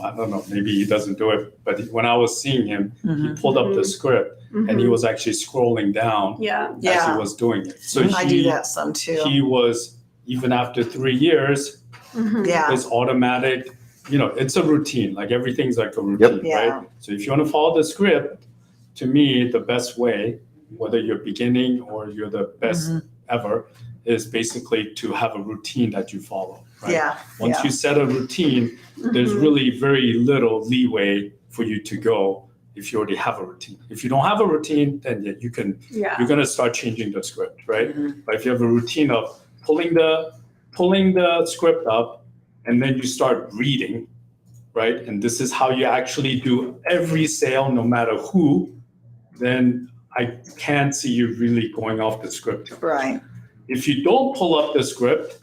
[SPEAKER 2] I don't know, maybe he doesn't do it, but when I was seeing him, he pulled up the script and he was actually scrolling down
[SPEAKER 4] Yeah.
[SPEAKER 2] as
[SPEAKER 6] Yeah.
[SPEAKER 2] he was doing it. So
[SPEAKER 6] I do that some too.
[SPEAKER 2] he was, even after 3 years,
[SPEAKER 6] Yeah.
[SPEAKER 2] it's automatic. It's a routine. Like everything's like a routine,
[SPEAKER 6] Yeah.
[SPEAKER 2] right? So if you want to follow the script, to me, the best way, whether you're beginning or you're the best ever, is basically to have a routine that you follow. Right?
[SPEAKER 6] Yeah.
[SPEAKER 2] Once you set a routine, there's really very little leeway for you to go if you already have a routine. If you don't have a routine, then you're going to start changing the script, right? But if you have a routine of pulling the script up and then you start reading, right? And this is how you actually do every sale, no matter who, then I can't see you really going off the script.
[SPEAKER 6] Right.
[SPEAKER 2] If you don't pull up the script,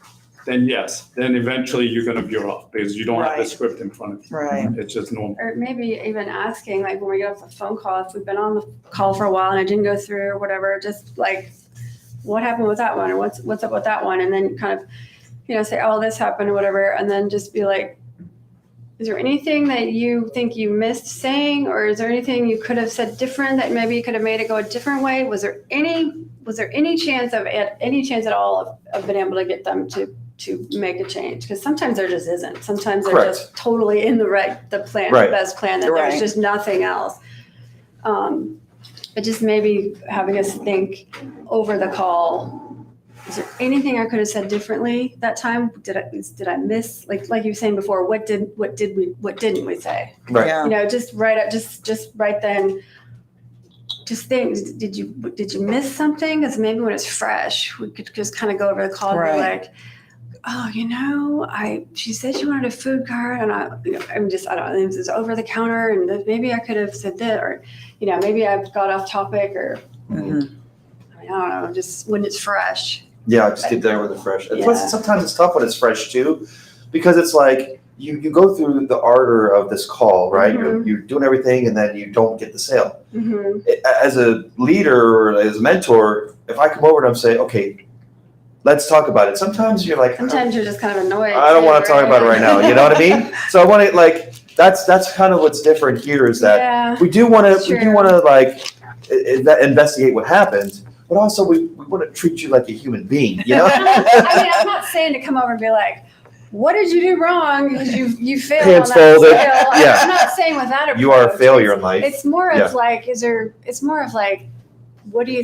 [SPEAKER 2] then yes, then eventually you're going to veer off because you don't have the
[SPEAKER 6] Right.
[SPEAKER 2] script in front of you.
[SPEAKER 6] Right.
[SPEAKER 2] It's just normal.
[SPEAKER 4] Or maybe even asking, like when we get off the phone call, if we've been on the call for a while and it didn't go through or whatever, just like, what happened with that one, or what's up with that one, and then kind of, say, oh, this happened or whatever, and then just be like, is there anything that you think you missed saying, or is there anything you could have said different that maybe you could have made it go a different way? Was there any chance at all of being able to get them to make a change? Because sometimes there just isn't. Sometimes they're
[SPEAKER 1] Correct.
[SPEAKER 4] just totally in the plan,
[SPEAKER 1] Right.
[SPEAKER 4] the best plan, that
[SPEAKER 6] Right.
[SPEAKER 4] there's just nothing else. But just maybe having us think over the call, is there anything I could have said differently that time? Did I miss, like you were saying before, what didn't we say?
[SPEAKER 1] Right.
[SPEAKER 6] Yeah.
[SPEAKER 4] Just right up, just right then. Just think, did you miss something? Because maybe when it's fresh, we could just kind of go over the call and be
[SPEAKER 6] Right.
[SPEAKER 4] like, oh, she said she wanted a food cart, and I don't know, it was over the counter, and maybe I could have said that, or maybe I got off topic, or I don't know, just when it's fresh.
[SPEAKER 1] Yeah, just get there with the fresh. And
[SPEAKER 4] Yeah.
[SPEAKER 1] plus, sometimes it's tough when it's fresh too, because it's like you go through the ardor of this call, right? You're doing everything, and then you don't get the sale.
[SPEAKER 4] Mm-hmm.
[SPEAKER 1] As a leader or as a mentor, if I come over and I'm saying, okay, let's talk about it. Sometimes you're like,
[SPEAKER 4] Sometimes you're just kind of annoyed.
[SPEAKER 1] I don't
[SPEAKER 4] too,
[SPEAKER 1] want to talk
[SPEAKER 4] right?
[SPEAKER 1] about it right now. You know what I mean? So I want to that's kind of what's different here is that
[SPEAKER 4] Yeah.
[SPEAKER 1] we do want
[SPEAKER 4] Sure.
[SPEAKER 1] to investigate what happened, but also we want to treat you like a human being. You know?
[SPEAKER 4] I'm not saying to come over and be like, what did you do wrong? Because you failed
[SPEAKER 1] Hands
[SPEAKER 4] on that
[SPEAKER 1] folded.
[SPEAKER 4] sale.
[SPEAKER 1] Yeah.
[SPEAKER 4] I'm not saying with that approach.
[SPEAKER 1] You are a failure in life.
[SPEAKER 4] It's more of
[SPEAKER 1] Yeah.
[SPEAKER 4] like, it's more of like, what do you,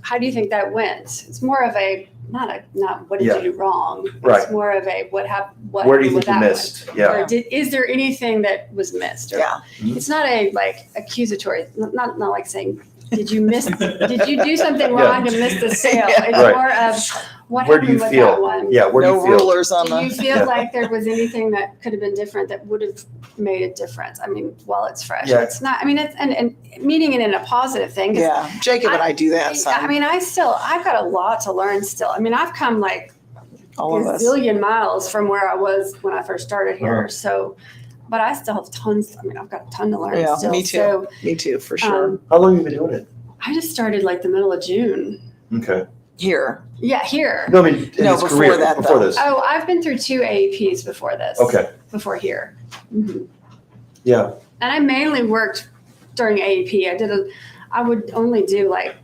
[SPEAKER 4] how do you think that went? It's more of a, not what did
[SPEAKER 1] Yeah.
[SPEAKER 4] you do wrong?
[SPEAKER 1] Right.
[SPEAKER 4] It's more of a, what happened
[SPEAKER 1] Where do you
[SPEAKER 4] with
[SPEAKER 1] think you
[SPEAKER 4] that
[SPEAKER 1] missed?
[SPEAKER 4] one?
[SPEAKER 1] Yeah.
[SPEAKER 4] Or is there anything that was missed? Or,
[SPEAKER 6] Yeah.
[SPEAKER 4] It's not a accusatory, not like saying, did you do something wrong and miss the sale?
[SPEAKER 6] Yeah.
[SPEAKER 4] It's
[SPEAKER 1] Right.
[SPEAKER 4] more of what
[SPEAKER 1] Where do
[SPEAKER 4] happened
[SPEAKER 1] you
[SPEAKER 4] with
[SPEAKER 1] feel?
[SPEAKER 4] that one.
[SPEAKER 1] Yeah. Where do
[SPEAKER 6] No
[SPEAKER 1] you feel?
[SPEAKER 6] rulers on
[SPEAKER 4] Do you
[SPEAKER 6] the.
[SPEAKER 4] feel
[SPEAKER 1] Yeah.
[SPEAKER 4] like there was anything that could have been different that would have made a difference? I mean, while it's fresh,
[SPEAKER 1] Yeah.
[SPEAKER 4] it's not. I mean, it's and meaning it in a positive thing. 'Cause
[SPEAKER 6] Yeah. Jacob and I do that.
[SPEAKER 4] I mean, I've got a lot to learn still. I mean, I've come like
[SPEAKER 6] all of
[SPEAKER 4] a
[SPEAKER 6] us.
[SPEAKER 4] zillion miles from where I was when I first started here.
[SPEAKER 1] Uh-huh.
[SPEAKER 4] So, but I still have tons. I mean, I've got a ton to learn
[SPEAKER 6] Yeah,
[SPEAKER 4] still.
[SPEAKER 6] me too.
[SPEAKER 4] So,
[SPEAKER 6] Me too, for sure.
[SPEAKER 1] How long have you been doing it?
[SPEAKER 4] I just started like the middle of June.
[SPEAKER 1] Okay.
[SPEAKER 6] Here.
[SPEAKER 4] Yeah, here.
[SPEAKER 1] No, I mean in
[SPEAKER 6] No,
[SPEAKER 1] his
[SPEAKER 6] before
[SPEAKER 1] career,
[SPEAKER 6] that,
[SPEAKER 1] before
[SPEAKER 6] though.
[SPEAKER 1] this.
[SPEAKER 4] Oh, I've been through 2 AEPs before this.
[SPEAKER 1] Okay.
[SPEAKER 4] Before here. Mhm.
[SPEAKER 1] Yeah.
[SPEAKER 4] And I mainly worked during AEP. I would only do like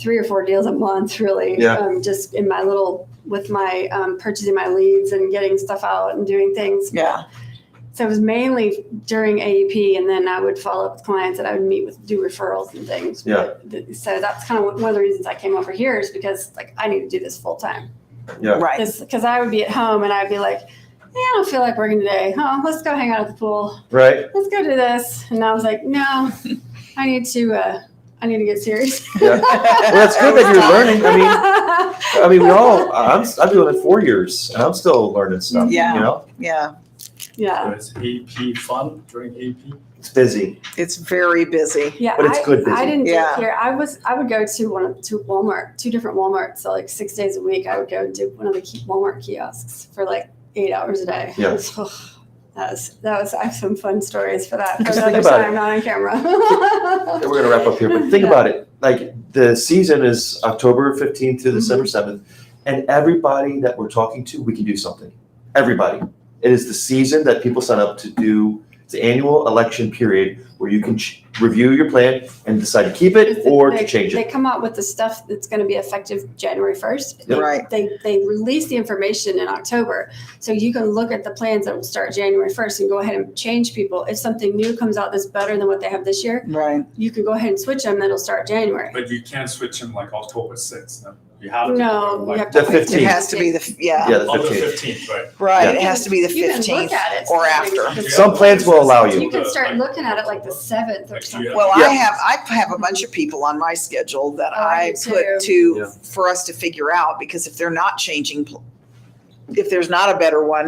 [SPEAKER 4] 3 or 4 deals a month, really.
[SPEAKER 1] Yeah.
[SPEAKER 4] Just in my with my purchasing my leads and getting stuff out and doing things.
[SPEAKER 6] Yeah.
[SPEAKER 4] So it was mainly during AEP, and then I would follow up with clients that I would meet with, do referrals and things.
[SPEAKER 1] Yeah.
[SPEAKER 4] So that's kind of one of the reasons I came over here is because like I need to do this full time.
[SPEAKER 1] Yeah.
[SPEAKER 6] Right.
[SPEAKER 4] Because I would be at home and I'd be like, I don't feel like working today. Oh, let's go hang out at the pool.
[SPEAKER 1] Right.
[SPEAKER 4] Let's go do this. And I was like, no, I need to get serious.
[SPEAKER 1] Yeah. Well, that's good that you're learning. I mean, I'm doing it 4 years and I'm still learning stuff.
[SPEAKER 6] Yeah.
[SPEAKER 1] You know,
[SPEAKER 6] Yeah.
[SPEAKER 4] Yeah.
[SPEAKER 2] So is AP fun during AP?
[SPEAKER 1] it's busy,
[SPEAKER 6] It's very busy.
[SPEAKER 4] Yeah,
[SPEAKER 1] but it's good busy.
[SPEAKER 4] I didn't
[SPEAKER 6] Yeah.
[SPEAKER 4] get here. I would go to two different Walmarts. So like 6 days a week, I would go do one of the Walmart kiosks for like 8 hours a day.
[SPEAKER 1] Yeah.
[SPEAKER 4] That was. I have some fun stories for that. For
[SPEAKER 1] Just
[SPEAKER 4] another
[SPEAKER 1] think about
[SPEAKER 4] time, not on camera.
[SPEAKER 1] And we're gonna wrap up here, but think
[SPEAKER 4] Yeah.
[SPEAKER 1] about it. Like the season is October 15th to December 7th, and everybody that we're talking to, we can do something. Everybody. It is the season that people sign up to do. It's the annual election period where you can review your plan and decide to keep it or to change
[SPEAKER 4] They
[SPEAKER 1] it.
[SPEAKER 4] come out with the stuff that's going to be effective January 1st.
[SPEAKER 1] Yep.
[SPEAKER 6] Right.
[SPEAKER 4] They release the information in October. So you can look at the plans that will start January 1st and go ahead and change people. If something new comes out that's better than what they have this year,
[SPEAKER 6] Right.
[SPEAKER 4] you can go ahead and switch them. That'll start January.
[SPEAKER 2] But you can't switch them like October 6th. No? You have to.
[SPEAKER 4] No, you
[SPEAKER 2] like,
[SPEAKER 4] have to
[SPEAKER 1] The
[SPEAKER 4] wait.
[SPEAKER 1] 15th.
[SPEAKER 6] It has to be the,
[SPEAKER 1] Yeah,
[SPEAKER 6] yeah.
[SPEAKER 1] the
[SPEAKER 2] on the
[SPEAKER 1] 15th.
[SPEAKER 2] 15th, right?
[SPEAKER 6] Right.
[SPEAKER 1] Yeah.
[SPEAKER 6] It has to be the
[SPEAKER 4] You can look
[SPEAKER 6] 15th
[SPEAKER 4] at it.
[SPEAKER 6] or after.
[SPEAKER 1] Some plans will allow you.
[SPEAKER 4] You can start looking at it like the 7th or
[SPEAKER 2] Like,
[SPEAKER 4] something.
[SPEAKER 2] yeah.
[SPEAKER 6] Well,
[SPEAKER 1] Yeah.
[SPEAKER 6] I have a bunch of people on my schedule that
[SPEAKER 4] Oh, I
[SPEAKER 6] I
[SPEAKER 4] do
[SPEAKER 6] put
[SPEAKER 4] too.
[SPEAKER 1] Yeah.
[SPEAKER 6] for us to figure out, because if they're not changing, if there's not a better one,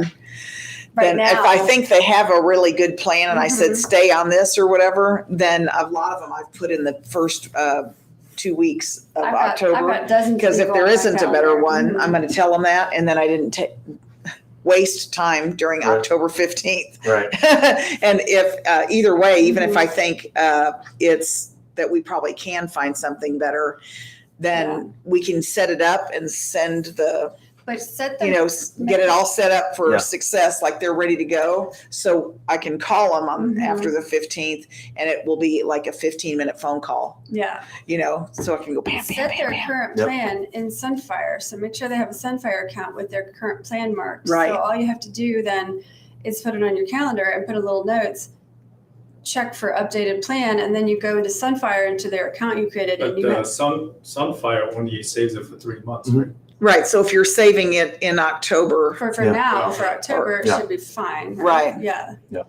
[SPEAKER 4] Right
[SPEAKER 6] then if I
[SPEAKER 4] now.
[SPEAKER 6] think they have a really good plan and I said,
[SPEAKER 4] Mhm.
[SPEAKER 6] stay on this or whatever, then a lot of them I've put in the first 2 weeks of
[SPEAKER 4] I've
[SPEAKER 6] October.
[SPEAKER 4] got dozens.
[SPEAKER 6] Because if
[SPEAKER 4] people
[SPEAKER 6] there
[SPEAKER 4] on my
[SPEAKER 6] isn't a better
[SPEAKER 4] calendar.
[SPEAKER 6] one,
[SPEAKER 4] Mhm.
[SPEAKER 6] I'm going to tell them that, and then I didn't waste time during
[SPEAKER 1] Right.
[SPEAKER 6] October 15th.
[SPEAKER 1] Right.
[SPEAKER 6] And if either way, even if
[SPEAKER 4] Mhm.
[SPEAKER 6] I think it's that we probably can find something better, then
[SPEAKER 4] Yeah.
[SPEAKER 6] we can set it up and send the,
[SPEAKER 4] But set them.
[SPEAKER 6] get it all set up for
[SPEAKER 1] Yeah.
[SPEAKER 6] success, like they're ready to go. So I can call them on
[SPEAKER 4] Mhm.
[SPEAKER 6] after the 15th, and it will be like a 15-minute phone call,
[SPEAKER 4] Yeah.
[SPEAKER 6] so I can go bam, bam,
[SPEAKER 4] Set
[SPEAKER 6] bam,
[SPEAKER 4] their
[SPEAKER 6] bam.
[SPEAKER 4] current
[SPEAKER 1] Yep.
[SPEAKER 4] plan in Sunfire. So make sure they have a Sunfire account with their current plan marked.
[SPEAKER 6] Right.
[SPEAKER 4] So all you have to do then is put it on your calendar and put a little notes, check for updated plan, and then you go into Sunfire into their account you created.
[SPEAKER 2] But
[SPEAKER 4] And you have,
[SPEAKER 2] Sunfire only saves it for 3 months,
[SPEAKER 1] Mhm.
[SPEAKER 2] right?
[SPEAKER 6] Right, so if you're saving it in October,
[SPEAKER 4] for
[SPEAKER 1] Yeah.
[SPEAKER 4] now, for October, it
[SPEAKER 1] Yeah.
[SPEAKER 4] should be fine.
[SPEAKER 6] Right.
[SPEAKER 4] Yeah.
[SPEAKER 1] Yeah.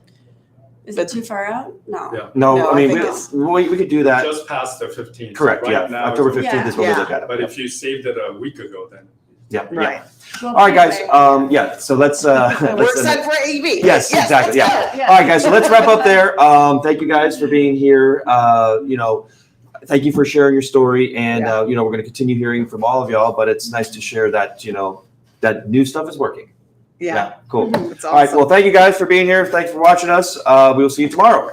[SPEAKER 4] Is
[SPEAKER 6] But-
[SPEAKER 4] it too far out? No.
[SPEAKER 2] Yeah.
[SPEAKER 1] No,
[SPEAKER 6] No,
[SPEAKER 1] I
[SPEAKER 6] I
[SPEAKER 1] mean,
[SPEAKER 6] think
[SPEAKER 1] we,
[SPEAKER 6] it's-
[SPEAKER 1] we could do that.
[SPEAKER 2] Just past the 15th.
[SPEAKER 1] Correct,
[SPEAKER 2] Right
[SPEAKER 1] yeah.
[SPEAKER 2] now,
[SPEAKER 1] October
[SPEAKER 2] it's-
[SPEAKER 1] 15th is when we
[SPEAKER 6] Yeah.
[SPEAKER 1] look at it.
[SPEAKER 2] But if you saved it a week ago, then.
[SPEAKER 1] Yeah. Yeah.
[SPEAKER 6] right.
[SPEAKER 4] Well,
[SPEAKER 1] All right, guys.
[SPEAKER 4] anyway.
[SPEAKER 1] Yeah. So let's.
[SPEAKER 6] We're
[SPEAKER 1] let's end it.
[SPEAKER 6] excited for AEB.
[SPEAKER 1] Yes, exactly.
[SPEAKER 6] let's
[SPEAKER 1] Yeah.
[SPEAKER 6] go.
[SPEAKER 4] Yeah.
[SPEAKER 1] All right, guys. So let's wrap up there. Thank you guys for being here. Thank you for sharing your story, and we're going to continue hearing from all of y'all. But it's nice to share that that new stuff is working.
[SPEAKER 6] Yeah,
[SPEAKER 1] Cool.
[SPEAKER 6] it's
[SPEAKER 1] All right.
[SPEAKER 6] awesome.
[SPEAKER 1] Well, thank you guys for being here. Thanks for watching us. We will see you tomorrow.